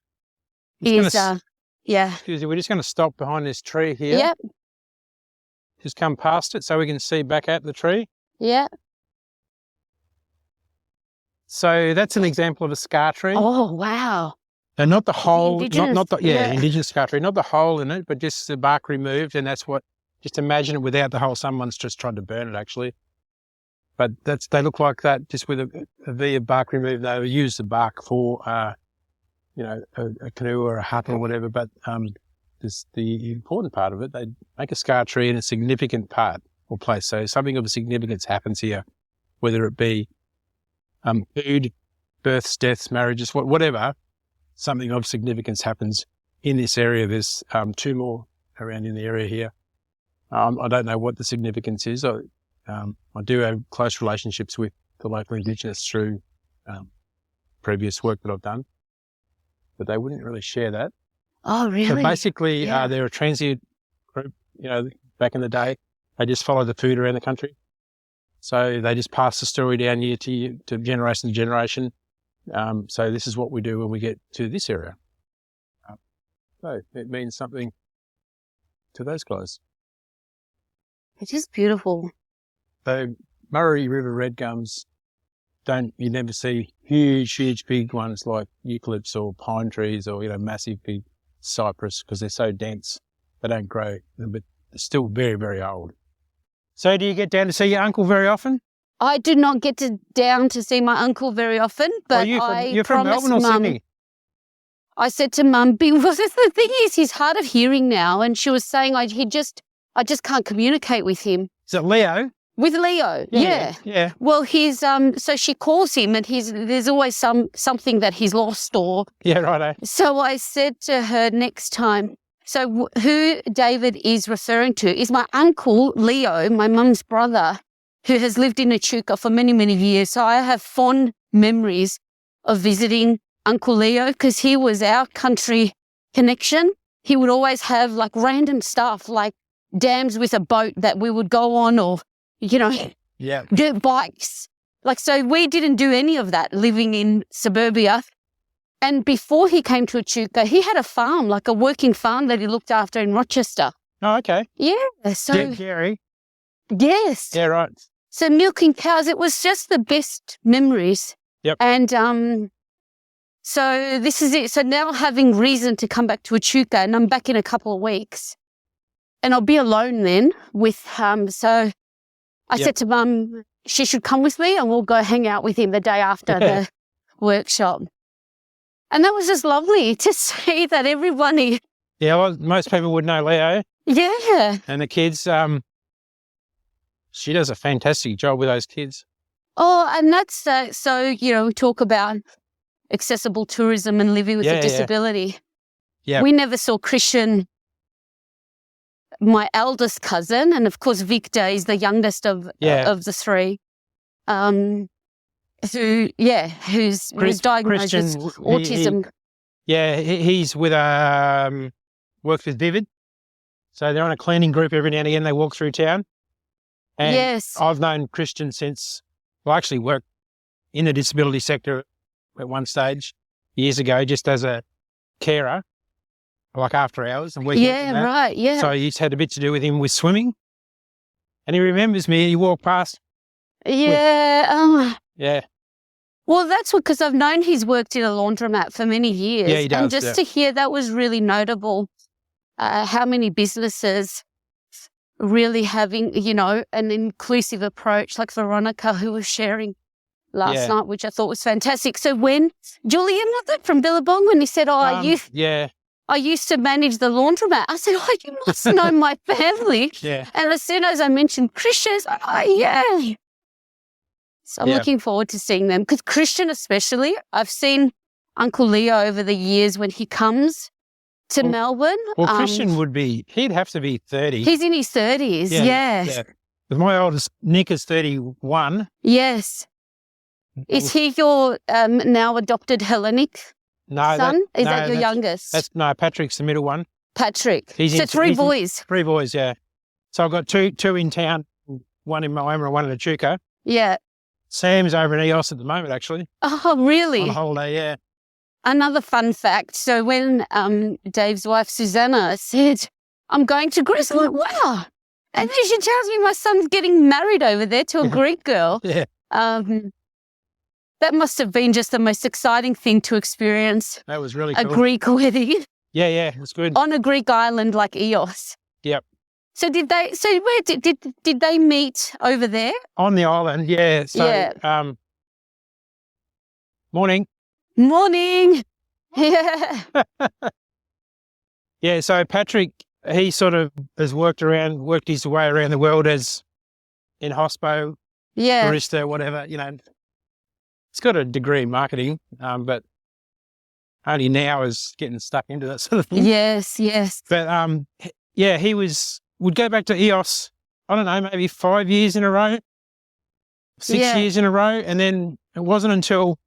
Excuse me, we're just going to stop behind this tree here. Yep. Just come past it so we can see back at the tree. Yeah. So that's an example of a scar tree. Oh, wow. And not the hole, Indigenous, indigenous scar tree, not the hole in it, but just the bark removed. And that's just imagine it without the hole. Someone's just tried to burn it actually. But they look like that just with a V of bark removed. They use the bark for, a canoe or a hut or whatever. But the important part of it, they make a scar tree in a significant part or place. So something of significance happens here, whether it be food, births, deaths, marriages, whatever, something of significance happens in this area. There's 2 more around in the area here. I don't know what the significance is. I do have close relationships with the local Indigenous through previous work that I've done, but they wouldn't really share that. Oh, really? So basically, they're a transient group. Back in the day, they just follow the food around the country. So they just pass the story down year to generation to generation. So this is what we do when we get to this area. So it means something to those guys. It is beautiful. So Murray River red gums you never see huge big ones like eucalypts or pine trees or, massive big cypress because they're so dense. They don't grow, but they're still very, very old. So do you get down to see your uncle very often? I do not get down to see my uncle very often, but you're from Melbourne or Mum, Sydney? I said to Mum, because the thing is, he's hard of hearing now, and she was saying I just can't communicate with him. Is it Leo? With Leo, yeah. Yeah. Well, he's so she calls him, and there's always something that he's lost or. Yeah, righto. So I said to her next time. So who David is referring to is my uncle Leo, my mum's brother, who has lived in Echuca for many, many years. So I have fond memories of visiting Uncle Leo because he was our country connection. He would always have like random stuff like dams with a boat that we would go on or, Yeah. dirt bikes. Like, so we didn't do any of that living in suburbia. And before he came to Echuca, he had a farm, like a working farm that he looked after in Rochester. Oh, okay. Yeah. So, Dairy. yes. Yeah, right. So milking cows, it was just the best memories. Yep. And so this is it. So now having reason to come back to Echuca, and I'm back in a couple of weeks. And I'll be alone then with, so I said to Mum, she should come with me and we'll go hang out with him the day after the workshop. And that was just lovely to see that everybody. Yeah, well, most people would know Leo. Yeah. And the kids, she does a fantastic job with those kids. Oh, and that's, so, we talk about accessible tourism and living with a disability. Yeah. We never saw Christian, my eldest cousin, and of course Victor is the youngest of the three, who's diagnosed with autism. He's with works with Vivid. So they're on a cleaning group every now and again. They walk through town. And yes. I've known Christian I actually worked in the disability sector at one stage years ago, just as a carer, like after hours and weekends. Yeah, right, yeah. So I used to have a bit to do with him with swimming. And he remembers me. He walked past. Yeah. Yeah. Well, that's because I've known he's worked in a laundromat for many years. Yeah, he does. And just to hear that was really notable, how many businesses really having, an inclusive approach, like Veronica, who was sharing last night, which I thought was fantastic. So when Julian from Billabong, when he said, I used to manage the laundromat, I said, oh, you must know my family. Yeah. And as soon as I mentioned Christian, yeah. So I'm looking forward to seeing them because Christian especially, I've seen Uncle Leo over the years when he comes to Melbourne. Well, Christian he'd have to be 30. He's in his 30s, yes. With my oldest, Nick, is 31. Yes. Is he your now adopted Hellenic son? Is that your youngest? Patrick's the middle one. Patrick. So three boys. Three boys, yeah. So I've got two in town, one in Moama and one in Echuca. Yeah. Sam's over in EOS at the moment, actually. Oh, really? On holiday, yeah. Another fun fact. So when Dave's wife, Susanna, said, I'm going to Greece, I'm like, wow. And then she tells me my son's getting married over there to a Greek girl. Yeah. That must have been just the most exciting thing to experience. That was really cool. A Greek wedding. Yeah, it was good. On a Greek island like EOS. Yep. So did where did they meet over there? On the island, yeah. So, morning. Yeah. Yeah, so Patrick, he sort of has worked his way around the world as in hospo, barista, whatever, He's got a degree in marketing, but only now is getting stuck into that sort of thing. Yes. But, he would go back to EOS, I don't know, maybe 5 years in a row, 6 years in a row. And then it wasn't until,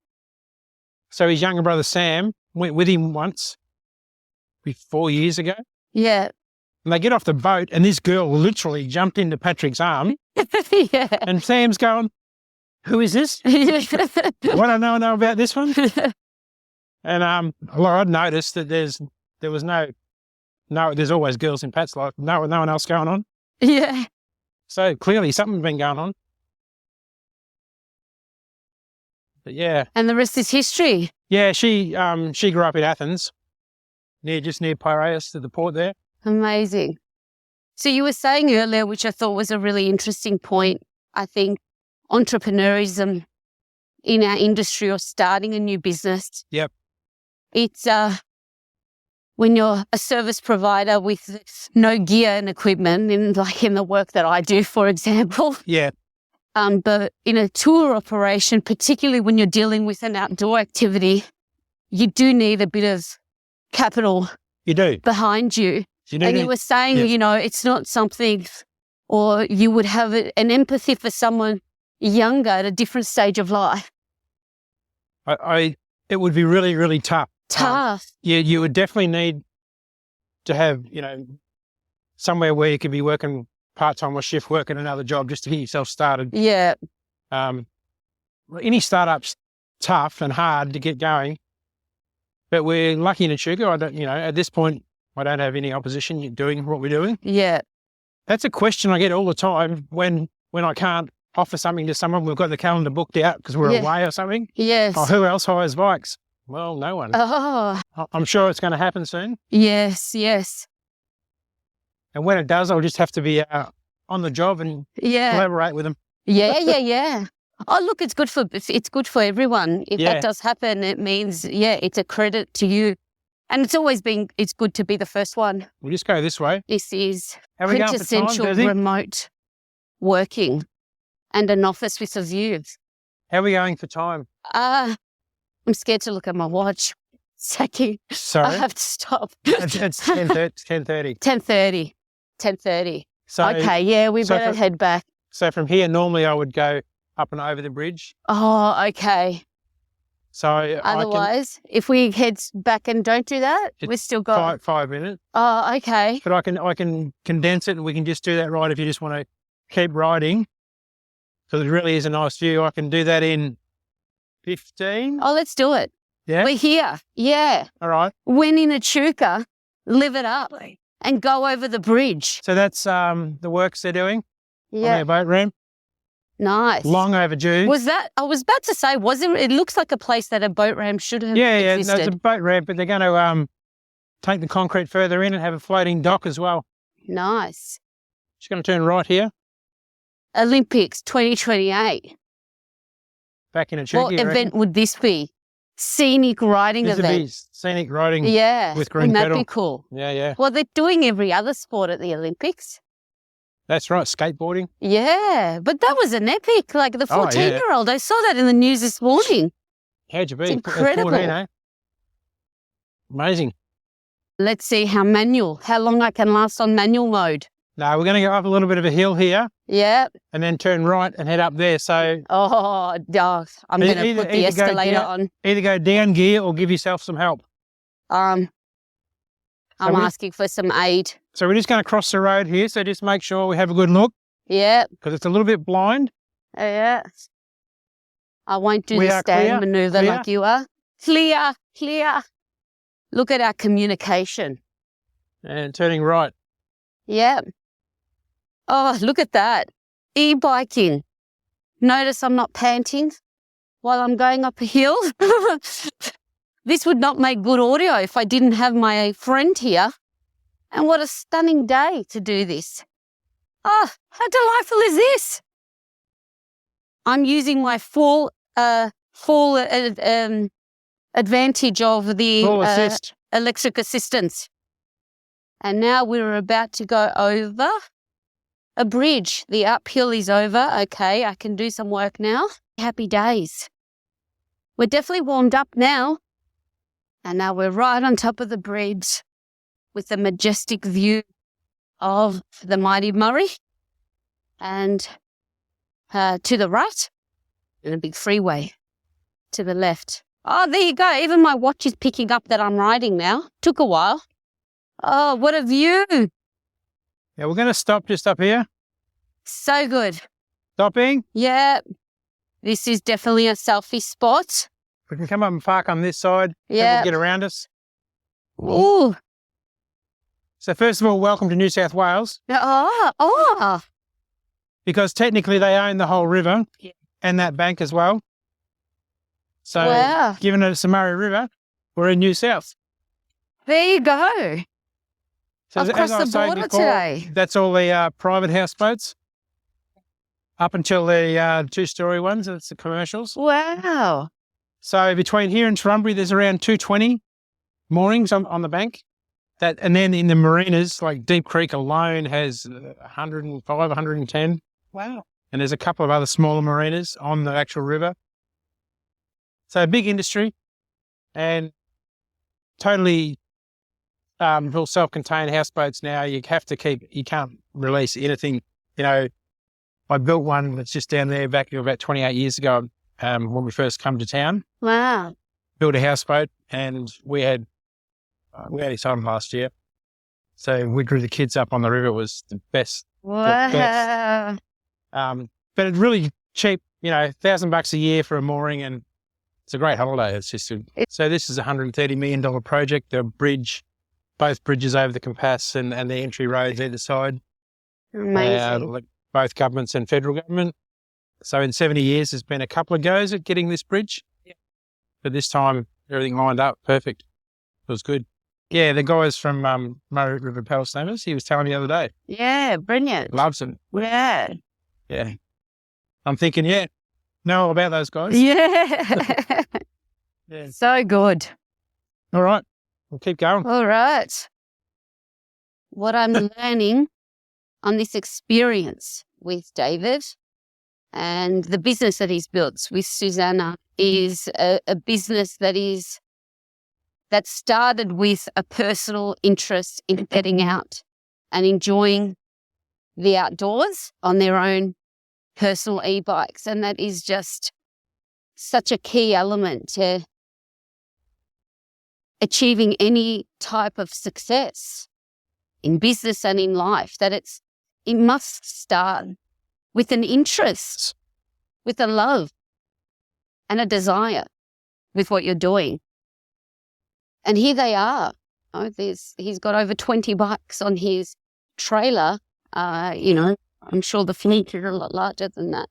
so his younger brother Sam went with him once, 4 years ago. Yeah. And they get off the boat and this girl literally jumped into Patrick's arm. Yeah. And Sam's going, who is this? What do I know about this one? And I'd noticed that there was there's always girls in Pat's life, no one else going on. Yeah. So clearly something's been going on. But yeah. And the rest is history. Yeah, she grew up in Athens, just near Piraeus to the port there. Amazing. So you were saying earlier, which I thought was a really interesting point, I think, entrepreneurism in our industry or starting a new business. Yep. It's when you're a service provider with no gear and equipment, in the work that I do, for example. Yeah. But in a tour operation, particularly when you're dealing with an outdoor activity, you do need a bit of capital You do. behind you. You do And need- you were saying, yeah. it's not something, or you would have an empathy for someone younger at a different stage of life. It would be really, really tough. Tough. You would definitely need to have, somewhere where you could be working part-time or shift work at another job just to get yourself started. Yeah. Any startup's tough and hard to get going, but we're lucky in Echuca. At this point, I don't have any opposition in doing what we're doing. Yeah. That's a question I get all the time when I can't offer something to someone. We've got the calendar booked out because we're Yeah. away or something. Yes. Oh, who else hires bikes? Well, no one. Oh, I'm sure it's going to happen soon. yes, yes. And when it does, I'll just have to be on the job and Yeah. collaborate with them. Yeah. Oh, look, it's good for everyone. If Yeah. that does happen, it means, it's a credit to you. And it's good to be the first one. We'll just go this way. This is How are we going for time, quintessential Desi? remote working and an office with a view. How are we going for time? I'm scared to look at my watch. Saki, I Sorry. have to stop. It's 10:30. 10:30. So, Okay, yeah, we so better for- head back. So from here, normally I would go up and over the bridge. Oh, okay. So Otherwise, if we head back and don't do that, It's we're still I can going. 5 minutes, Oh, okay. but I can condense it and we can just do that right if you just want to keep riding. Because it really is a nice view. I can do that in 15. Oh, let's do it. Yeah. We're here. Yeah. All right. When in Echuca, live it up and go over the bridge. So that's the works they're doing on Yeah. their boat ramp. Nice. Long overdue. I was about to say, it looks like a place that a boat ramp should have Yeah. No, existed. it's a boat ramp, but they're going to take the concrete further in and have a floating dock as well. Nice. Just going to turn right here, Olympics 2028. back in Echuca. What you reckon? event would this be? Scenic riding This would event. be scenic riding. Yeah. with green Wouldn't that pedal. be cool? Yeah. Well, they're doing every other sport at the Olympics. That's right. Skateboarding. Yeah, but that was an epic. Like the Oh, yeah. 14-year-old, I saw that in the news this morning. How'd you be? It's At incredible. 14, eh? Amazing. Let's see how long I can last on manual mode. No, we're going to go up a little bit of a hill here Yeah. and then turn right and head up there. So Oh, I'm going to Either- put the either go escalator down- on. either go down gear or give yourself some help. I'm we- asking for some aid. So we're just going to cross the road here. So just make sure we have a good look Yeah. because it's a little bit blind. Yeah. I won't do We the are stand clear? maneuver Clear? like you are. Clear. Look at our communication. And turning right. Yeah. Oh, look at that. E-biking. Notice I'm not panting while I'm going up a hill. This would not make good audio if I didn't have my friend here. And what a stunning day to do this. Oh, how delightful is this? I'm using my full advantage of the Full assist. electric assistance. And now we're about to go over a bridge. The uphill is over. Okay, I can do some work now. Happy days. We're definitely warmed up now. And now we're right on top of the bridge with the majestic view of the mighty Murray. And to the right, and a big freeway to the left. Oh, there you go. Even my watch is picking up that I'm riding now. Took a while. Oh, what a view. Yeah, we're going to stop just up here. So good. Stopping. Yeah. This is definitely a selfie spot. We can come up and park on this side. Yeah. Get around us. Ooh. So first of all, welcome to New South Wales Oh. because technically they own the whole river Yeah. and that bank as well. So Wow. given it's the Murray River, we're in New South. There you go. So I've crossed I the was saying border before, today. That's all the private houseboats up until the two-storey ones. That's the commercials. Wow. So between here and Torrumbury, there's around 220 moorings on the bank. that, and then in the marinas, like Deep Creek alone has 105, 110. Wow. And there's a couple of other smaller marinas on the actual river. So a big industry and totally all self-contained houseboats now. You can't release anything. You know, I built one that's just down there back about 28 years ago when we first come to town. Wow. Built a houseboat and we had it on last year. So we drew the kids up on the river. It was the best. Wow. But it's really cheap, you know, $1,000 a year for a mooring, and it's a great holiday. It's just so this is a $130 million project. The bridge, both bridges over the Campaspe and the entry roads either side. Amazing. Both governments and federal government. So in 70 years, there's been a couple of goes at getting this bridge. Yeah. But this time, everything lined up perfect. It was good. Yeah, the guys from Murray River Paddle Steamers, he was telling me the other day. Yeah, brilliant. Loves them. Yeah. Yeah. I'm thinking, know all about those guys. Yeah. Yeah. So good. All right. We'll keep going. All right. What I'm learning on this experience with David and the business that he's built with Susanna is a business that started with a personal interest in getting out and enjoying the outdoors on their own personal e-bikes. And that is just such a key element to achieving any type of success in business and in life, that it must start with an interest, with a love and a desire with what you're doing. And here they are. Oh, he's got over 20 bikes on his trailer. I'm sure the fleet is a lot larger than that.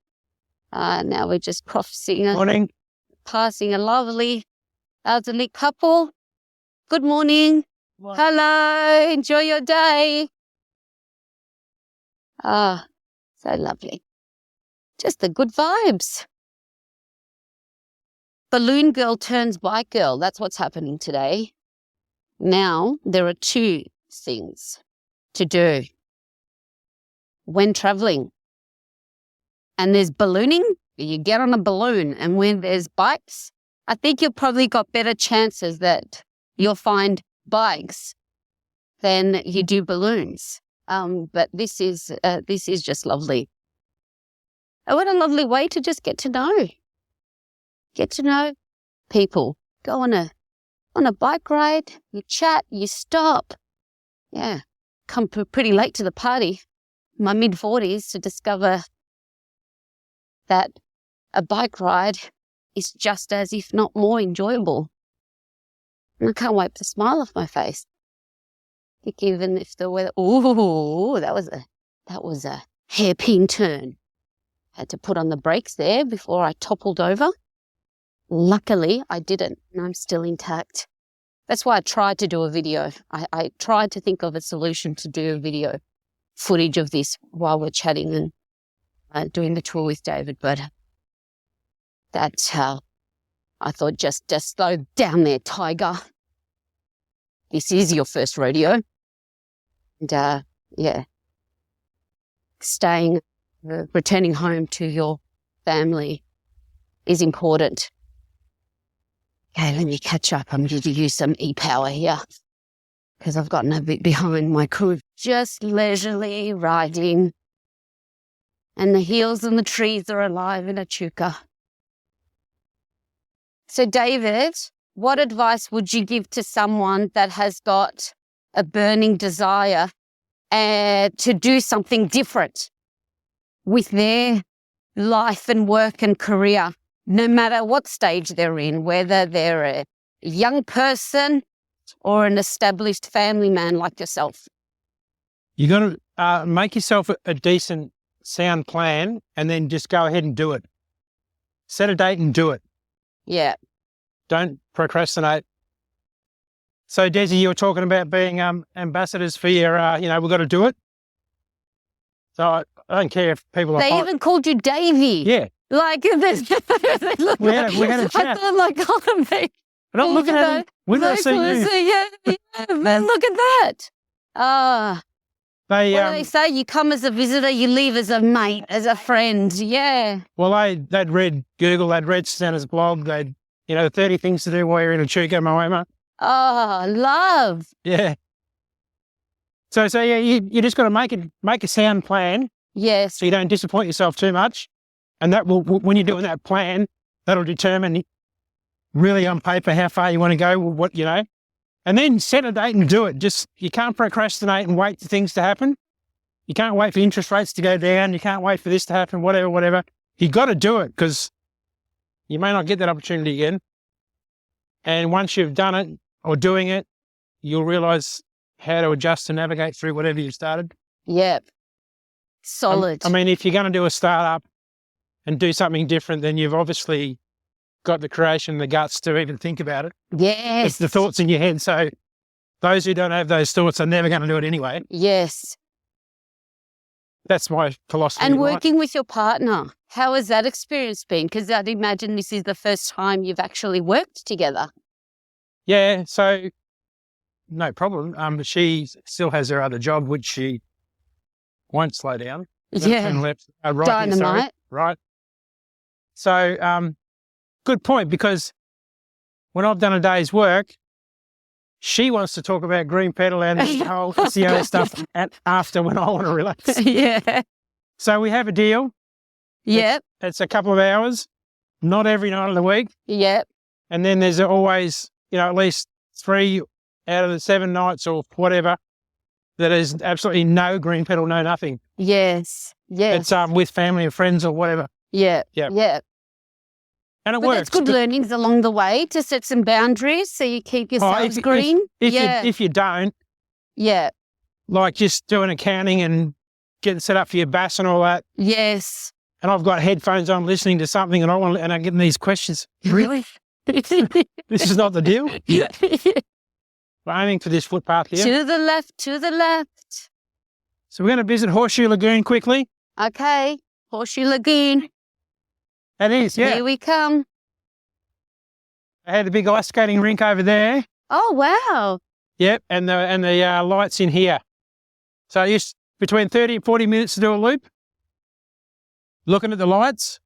Now we're just passing a lovely elderly couple. Good morning. Wow. Hello. Enjoy your day. Ah, so lovely. Just the good vibes. Balloon girl turns bike girl. That's what's happening today. Now, there are two things to do when traveling. And there's ballooning. You get on a balloon, and when there's bikes, I think you've probably got better chances that you'll find bikes than you do balloons. But this is just lovely. Oh, what a lovely way to just get to know people. Go on a bike ride, you chat, you stop. Yeah, come pretty late to the party, my mid-40s, to discover that a bike ride is just as, if not more, enjoyable. And I can't wipe the smile off my face. I think even if the weather, that was a hairpin turn. Had to put on the brakes there before I toppled over. Luckily, I didn't, and I'm still intact. That's why I tried to do a video. I tried to think of a solution to do a video footage of this while we're chatting and doing the tour with David, but that's how I thought, just slow down there, Tiger. This is your first rodeo. And, returning home to your family is important. Okay, let me catch up. I'm going to use some e-power here because I've gotten a bit behind my crew. Just leisurely riding. And the hills and the trees are alive in Echuca. So, David, what advice would you give to someone that has got a burning desire to do something different with their life and work and career, no matter what stage they're in, whether they're a young person or an established family man like yourself? You got to make yourself a decent, sound plan, and then just go ahead and do it. Set a date and do it. Yeah. Don't procrastinate. So, Desi, you were talking about being ambassadors for your, we've got to do it. So I don't care if people are... They even called you Davey. Yeah. Like, we had a chat. I thought, like, We're not looking at it. We don't see you. Yeah, but look at that. They, What do they say? You come as a visitor, you leave as a mate, as a friend. Yeah. well, they'd read Google, they'd read Susanna's blog, 30 things to do while you're in Echuca and Moama. Oh, love. Yeah. So yeah, you just got to make a sound plan Yes. so you don't disappoint yourself too much. And that will, when you're doing that plan, that'll determine really on paper how far you want to go, and then set a date and do it. You can't procrastinate and wait for things to happen. You can't wait for interest rates to go down. You can't wait for this to happen, whatever. You got to do it because you may not get that opportunity again. And once you've done it or doing it, you'll realize how to adjust and navigate through whatever you started. Yep. Solid. I mean, if you're going to do a startup and do something different, then you've obviously got the creation, the guts to even think about it. Yes. It's the thoughts in your head. So those who don't have those thoughts are never going to do it anyway. Yes. That's my philosophy. And working with your partner, how has that experience been? Because I'd imagine this is the first time you've actually worked together. Yeah, so no problem. She still has her other job, which she won't slow down. Yeah. Turn left, right. Dynamite. Here, right. So, good point, because when I've done a day's work, she wants to talk about green petal and the whole SEO stuff after when I want to relax. Yeah. So we have a deal. Yep. It's a couple of hours, not every night of the week. Yep. And then there's always, at least 3 out of the 7 nights or whatever that is absolutely no green petal, no nothing. Yes. Yes. It's with family or friends or whatever. Yeah. Yep. Yeah. And it But works. that's good learnings along the way to set some boundaries so you keep yourselves green. If you don't, Yeah. like just doing accounting and getting set up for your BAS and all that, Yes. and I've got headphones on listening to something and I'm getting these questions. Really? This is not the deal? Yeah. We're aiming for this footpath here. To the left, to the left. So we're going to visit Horseshoe Lagoon quickly. Okay. Horseshoe Lagoon. That is, yeah. Here we come. I had a big ice skating rink over there. Oh, wow. Yep, and the lights in here. So I used between 30 and 40 minutes to do a loop, looking at the lights,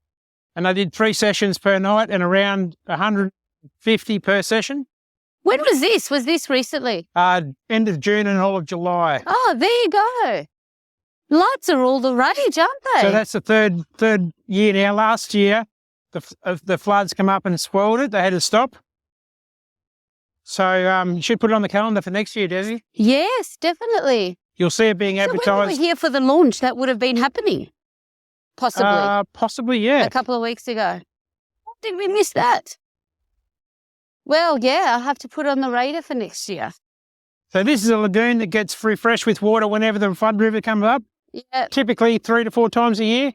and I did 3 sessions per night and around 150 per session. When was this? Was this recently? End of June and all of July. Oh, there you go. Lights are all the rage, aren't they? So that's the third year now. Last year, the floods come up and spoiled it. They had to stop. So you should put it on the calendar for next year, Desi. Yes, definitely. You'll see it being So when advertised. we were here for the launch, that would have been happening. Possibly. Possibly, yeah. A couple of weeks ago. How did we miss that? Well, yeah, I'll have to put it on the radar for next year. So this is a lagoon that gets refreshed with water whenever the flood river comes up. Yeah. Typically 3 to 4 times a year.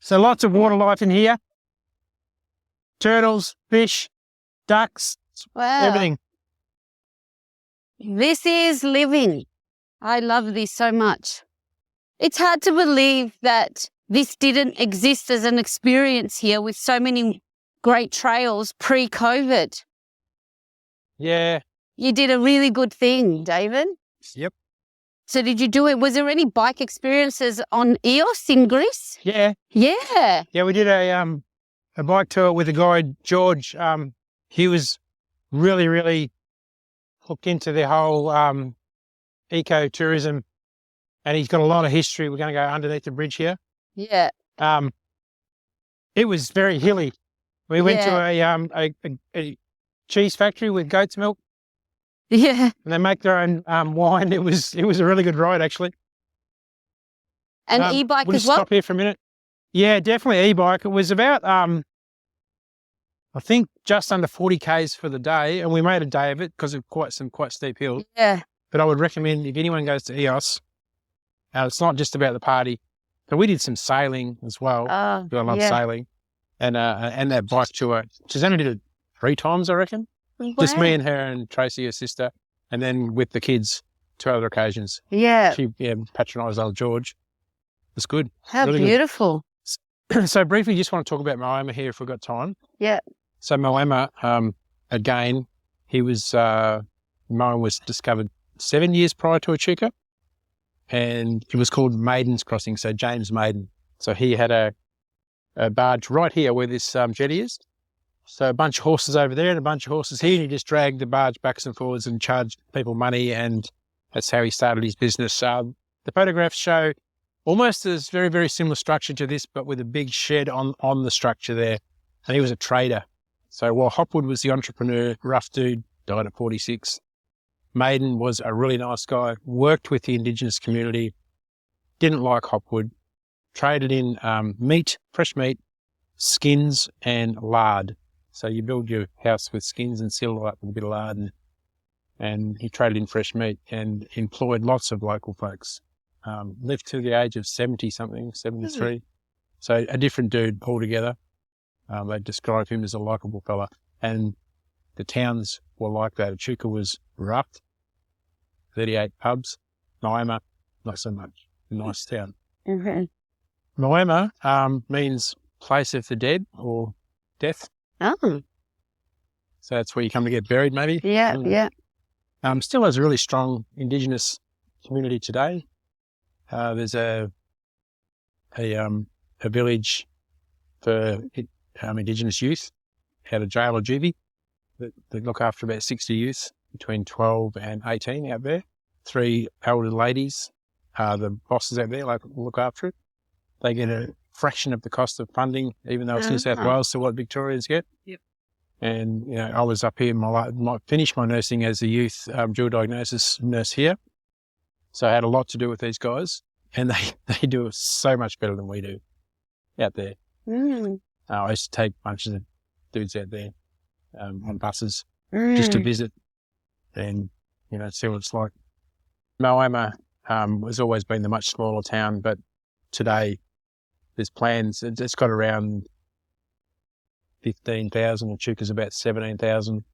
So lots of water life in here. Turtles, fish, ducks, Wow. everything. This is living. I love this so much. It's hard to believe that this didn't exist as an experience here with so many great trails pre-COVID. Yeah. You did a really good thing, David. Yep. So did you do it? Was there any bike experiences on EOS in Greece? Yeah. Yeah. Yeah, we did a bike tour with a guy, George. He was really, really hooked into the whole ecotourism, and he's got a lot of history. We're going to go underneath the bridge here. Yeah. It was very hilly. We went to a cheese factory with goat's milk, Yeah. and they make their own wine. It was a really good ride, actually. And e-bike we'll as just well? Stop here for a minute. Yeah, definitely e-bike. It was about I think just under 40 Ks for the day, and we made a day of it because of quite steep hills. Yeah. But I would recommend if anyone goes to EOS, it's not just about the party. So we did some sailing as well. Oh, I love sailing, and that bike tour. She's only did it 3 times, I reckon. Just me and her and Tracy, her sister, and then with the kids 2 other occasions. Yeah. She patronised old George. It was good. How really beautiful. Good. So briefly, just want to talk about Moama here if we've got time. Yeah. So Moama, again, Moama was discovered 7 years prior to Echuca, and it was called Maiden's Crossing, so James Maiden. So he had a barge right here where this jetty is. So a bunch of horses over there and a bunch of horses here, and he just dragged the barge backwards and forwards and charged people money, and that's how he started his business. The photographs show almost a very, very similar structure to this, but with a big shed on the structure there. And he was a trader. So while Hopwood was the entrepreneur, rough dude, died at 46, Maiden was a really nice guy, worked with the Indigenous community, didn't like Hopwood, traded in meat, fresh meat, skins and lard. So you build your house with skins and seal it up with a bit of lard, and he traded in fresh meat and employed lots of local folks. Lived to the age of 70-something, 73. So a different dude altogether. They describe him as a likeable fella. And the towns were like that. Echuca was rough, 38 pubs. Moama, not so much. Nice town. Mm-hmm. Moama means place of the dead or death. Oh. So that's where you come to get buried, maybe. Yeah, yeah. Still has a really strong Indigenous community today. There's a village for Indigenous youth out of jail or juvie that look after about 60 youth between 12 and 18 out there. 3 elder ladies, the bosses out there look after it. They get a fraction of the cost of funding, even though it's New South Wales, to what Victorians get. Yep. And, I was up here, finished my nursing as a youth dual diagnosis nurse here. So I had a lot to do with these guys, and they do it so much better than we do out there. Mm. I used to take bunches of dudes out there on buses just to visit and, see what it's like. Moama has always been the much smaller town, but today there's plans. It's got around 15,000. Echuca's about 17,000.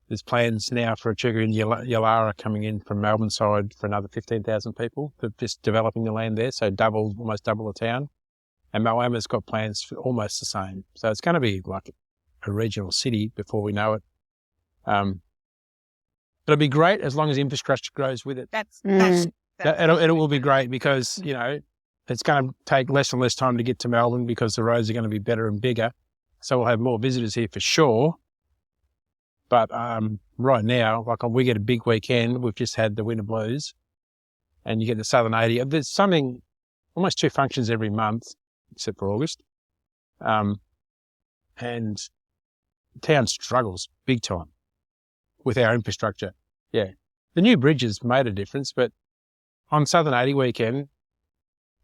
There's plans now for Echuca and Yallara coming in from Melbourne side for another 15,000 people. They're just developing the land there, so almost double the town. And Moama's got plans for almost the same. So it's going to be like a regional city before we know it. It'll be great as long as infrastructure grows with it. It will be great because, it's going to take less and less time to get to Melbourne because the roads are going to be better and bigger. So we'll have more visitors here for sure. But right now, we get a big weekend. We've just had the winter blues, and you get the Southern 80. There's almost 2 functions every month, except for August. And the town struggles big time with our infrastructure. Yeah. The new bridges made a difference, but on Southern 80 weekend,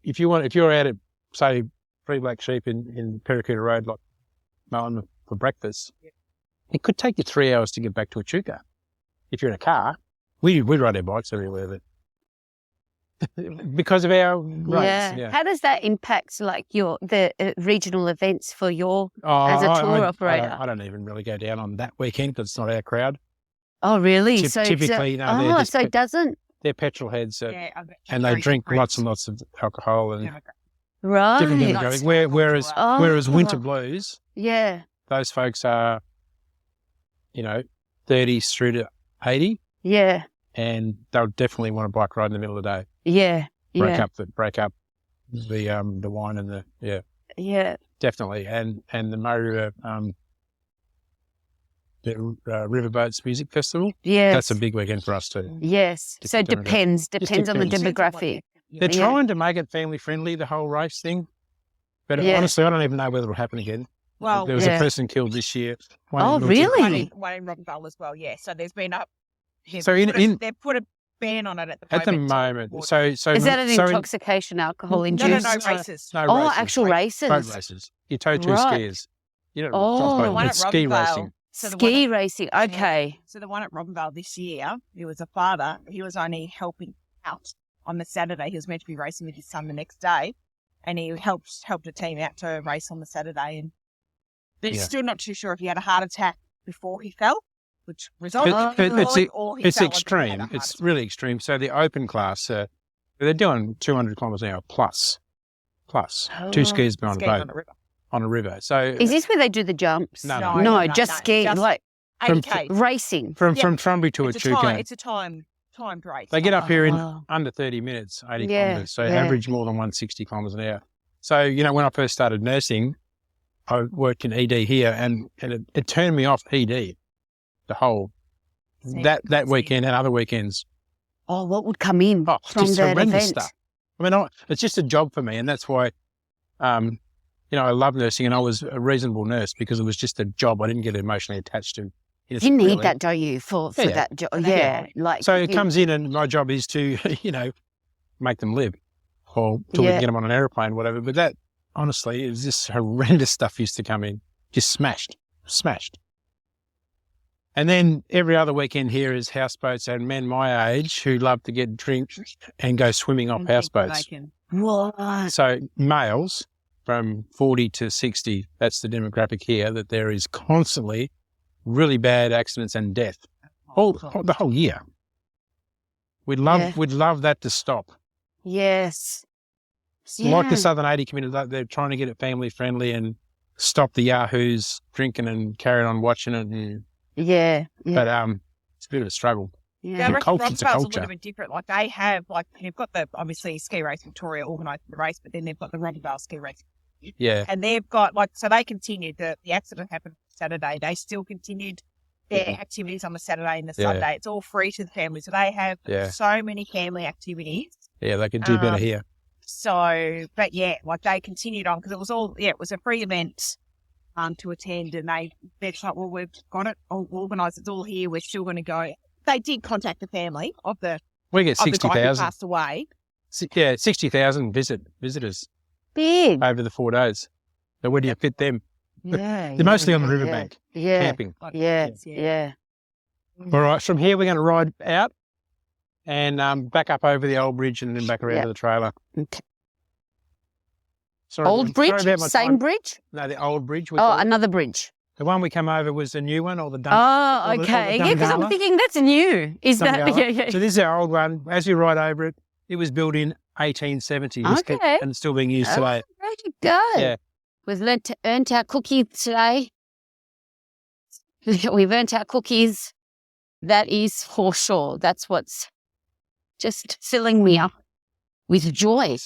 if you're out at, say, Three Black Sheep in Pericooda Road, like Moama for breakfast, it could take you 3 hours to get back to Echuca. If you're in a car, we ride our bikes everywhere, but because of our roads. Yeah. How does that impact the regional events for your as a tour operator? I don't even really go down on that weekend because it's not our crowd. Oh, really? Typically, so it doesn't. They're petrol heads, and they drink lots and lots of alcohol and right. different demographic. Whereas winter blues, those folks are, 30s through to 80. Yeah. And they'll definitely want a bike ride in the middle of the day. Yeah. Break up the wine and Yeah. Definitely. And the Murray River the Riverboats Music Festival. Yes. That's a big weekend for us too. Yes. So it depends on the demographic. They're trying to make it family friendly, the whole race thing. But honestly, I don't even know whether it'll happen again. Well, there was a person killed this year. Really? One in Rockville as well, yeah. So there's been they've put a ban on it at the moment. So is that an intoxication alcohol induced? No, races. No, races. Actual races. Boat races. You tow 2 skiers. The one at ski Rockville. racing. Ski racing, okay. Yeah. So the one at Robinvale this year, it was a father. He was only helping out on the Saturday. He was meant to be racing with his son the next day, and he helped a team out to race on the Saturday. And they're still not too sure if he had a heart attack before he fell, which resulted in it's extreme. It's really extreme. So the open class, they're doing 200 kilometres an hour plus 2 skiers behind a boat. On a river. So is this where they do the jumps? No, just skiing. From- 80K. Racing. From Yeah. Trumbury to Echuca. It's a timed race. They get up here in Wow. under 30 minutes, 80 Yeah, kilometres, so yeah. average more than 160 kilometres an hour. So, when I first started nursing, I worked in ED here and it turned me off ED the whole, that weekend and other weekends. Oh, what would come in Oh, from just that horrendous event? stuff. I mean, it's just a job for me, and that's why, I love nursing, and I was a reasonable nurse because it was just a job. I didn't get emotionally attached to. You need really. that, don't you, for Yeah. that job? Yeah. Like So it comes in, and my job is to, make them live, or till we Yeah. can get them on an airplane, whatever. But that, honestly, it was just horrendous stuff used to come in, just smashed. And then every other weekend here is houseboats and men my age who love to get drinks and go swimming off houseboats. What? So males from 40 to 60, that's the demographic here, that there is constantly really bad accidents and death the whole year. We'd love that to stop. Yes. Like the Southern 80 community, they're trying to get it family friendly and stop the yahoos drinking and carrying on watching it. And, Yeah. But it's a bit of a struggle. Yeah. Yeah, I reckon It's a Rockvale's a culture. little bit different. Like they have, you've got obviously Ski Race Victoria organising the race, but then they've got the Rockvale Ski Race. Yeah. And they've got, so they continued, the accident happened Saturday. They still continued their activities on the Saturday and the Yeah. Sunday. It's all free to the family. So they have so many family activities. Yeah, they could do better here. So, but yeah, they continued on because it was a free event to attend, and they're like, well, we've got it all organised. It's all here. We're still going to go. They did contact the family of the We get guy who 60,000. passed away. 60,000 visitors Big. over the 4 days. So where do you fit them? Yeah. They're mostly on the riverbank, Yeah. camping. Yeah. All right, from here we're going to ride out and back up over the old bridge and then back around to the trailer. Okay. Sorry, Old bridge? about my Same time. bridge? No, the old bridge. we Oh, call it. another bridge. The one we come over was the new one, or the Dun- Oh, or the okay. Yeah, because I'm Dungala. thinking that's new. Is that? Dungala. Yeah. So this is our old one. As you ride over it, it was built in 1870. Okay. And it's still being used Oh, today. there you go. Yeah. We've earned our cookies today. We've earned our cookies. That is for sure. That's what's just filling me up with joy.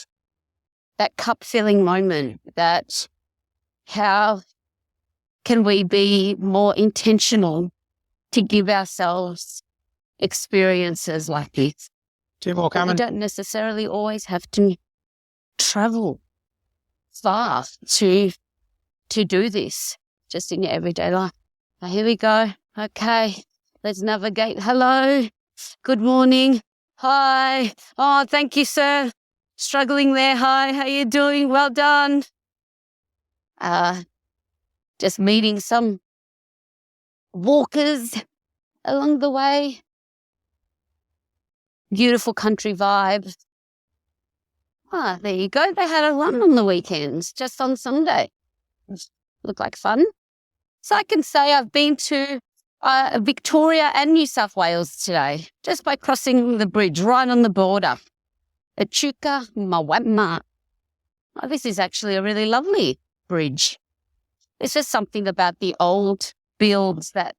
That cup filling moment, that how can we be more intentional to give ourselves experiences like this? Two more We coming. don't necessarily always have to travel far to do this, just in your everyday life. Now, here we go. Okay, let's navigate. Hello. Good morning. Hi. Oh, thank you, sir. Struggling there. Hi, how you doing? Well done. Just meeting some walkers along the way. Beautiful country vibe. Ah, there you go. They had a run on the weekends, just on Sunday. Looked like fun. So I can say I've been to Victoria and New South Wales today, just by crossing the bridge right on the border. Echuca and Moama. Oh, this is actually a really lovely bridge. There's just something about the old builds that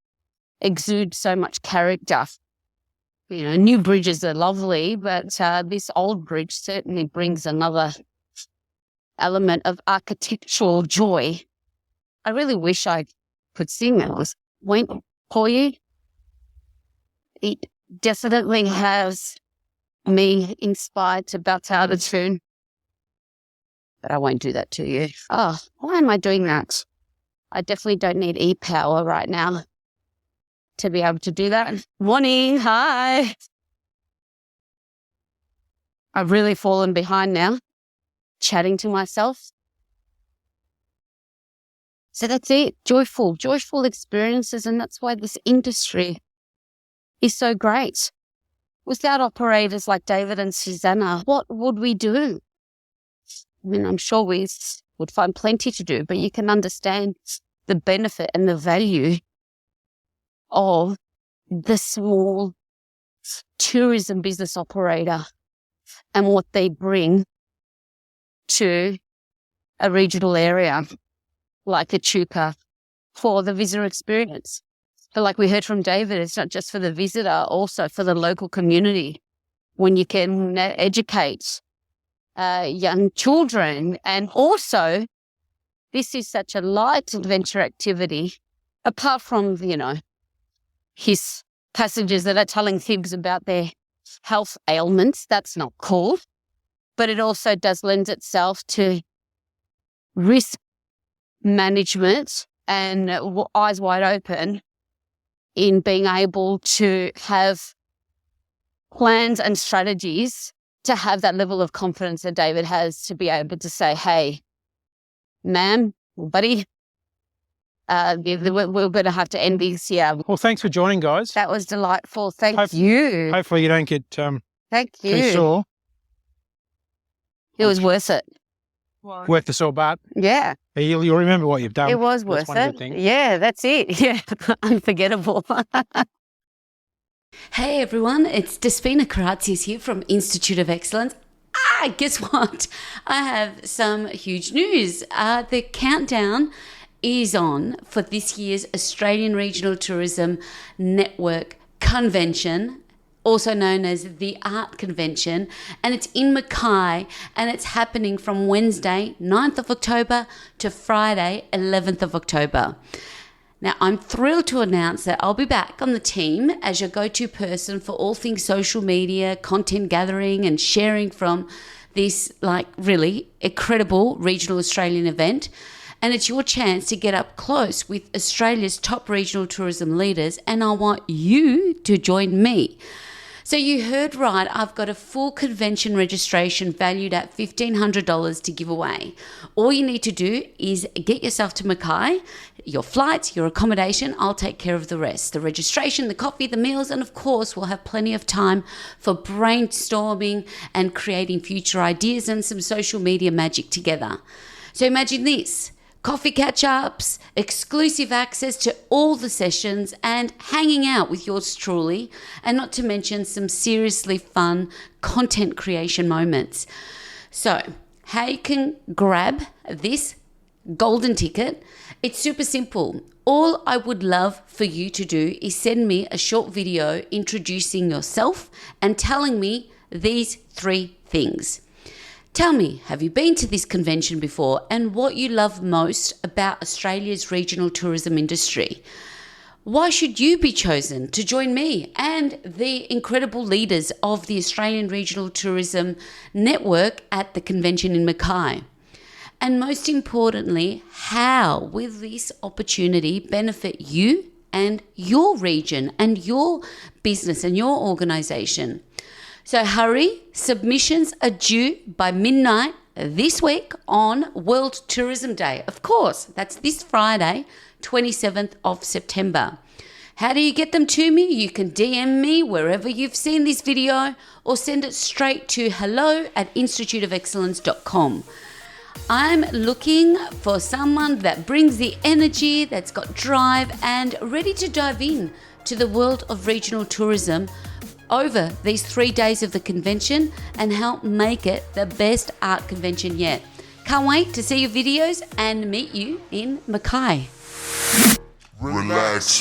exude so much character. You know, new bridges are lovely, but this old bridge certainly brings another element of architectural joy. I really wish I could sing it. Won't for you. It definitely has me inspired to belt out a tune. But I won't do that to you. Oh, why am I doing that? I definitely don't need e-power right now to be able to do that. Morning, hi. I've really fallen behind now, chatting to myself. So that's it, joyful experiences, and that's why this industry is so great. Without operators like David and Susanna, what would we do? I mean, I'm sure we would find plenty to do, but you can understand the benefit and the value of the small tourism business operator and what they bring to a regional area like Echuca for the visitor experience. But like we heard from David, it's not just for the visitor, also for the local community. When you can educate young children, and also this is such a light adventure activity, apart from, his passengers that are telling fibs about their health ailments. That's not cool. But it also does lend itself to risk management and eyes wide open in being able to have plans and strategies to have that level of confidence that David has to be able to say, hey, ma'am, buddy, we're going to have to end this here. Well, thanks for joining, guys. That was delightful. Thank you. Hopefully you don't get Thank too you. sore. It was worth it. Well, Worth the sore butt. Yeah, You'll remember what you've done. it was That's worth one good it. thing. Yeah, that's it. Yeah, unforgettable. Hey everyone, it's Despina Karatzias here from Institute of Excellence. Guess what? I have some huge news. The countdown is on for this year's Australian Regional Tourism Network Convention, also known as the Art Convention, and it's in Mackay, and it's happening from Wednesday, 9th of October to Friday, 11th of October. Now, I'm thrilled to announce that I'll be back on the team as your go-to person for all things social media, content gathering and sharing from this really incredible regional Australian event. And it's your chance to get up close with Australia's top regional tourism leaders, and I want you to join me. So you heard right, I've got a full convention registration valued at $1,500 to give away. All you need to do is get yourself to Mackay, your flights, your accommodation, I'll take care of the rest. The registration, the coffee, the meals, and of course we'll have plenty of time for brainstorming and creating future ideas and some social media magic together. So imagine this. Coffee catch-ups, exclusive access to all the sessions, and hanging out with yours truly, and not to mention some seriously fun content creation moments. So, how you can grab this golden ticket? It's super simple. All I would love for you to do is send me a short video introducing yourself and telling me these 3 things. Tell me, have you been to this convention before, and what you love most about Australia's regional tourism industry? Why should you be chosen to join me and the incredible leaders of the Australian Regional Tourism Network at the convention in Mackay? And most importantly, how will this opportunity benefit you and your region and your business and your organisation? So hurry, submissions are due by midnight this week on World Tourism Day. Of course, that's this Friday, 27th of September. How do you get them to me? You can DM me wherever you've seen this video or send it straight to hello@instituteofexcellence.com. I'm looking for someone that brings the energy, that's got drive and ready to dive in to the world of regional tourism over these 3 days of the convention and help make it the best art convention yet. Can't wait to see your videos and meet you in Mackay. Relax.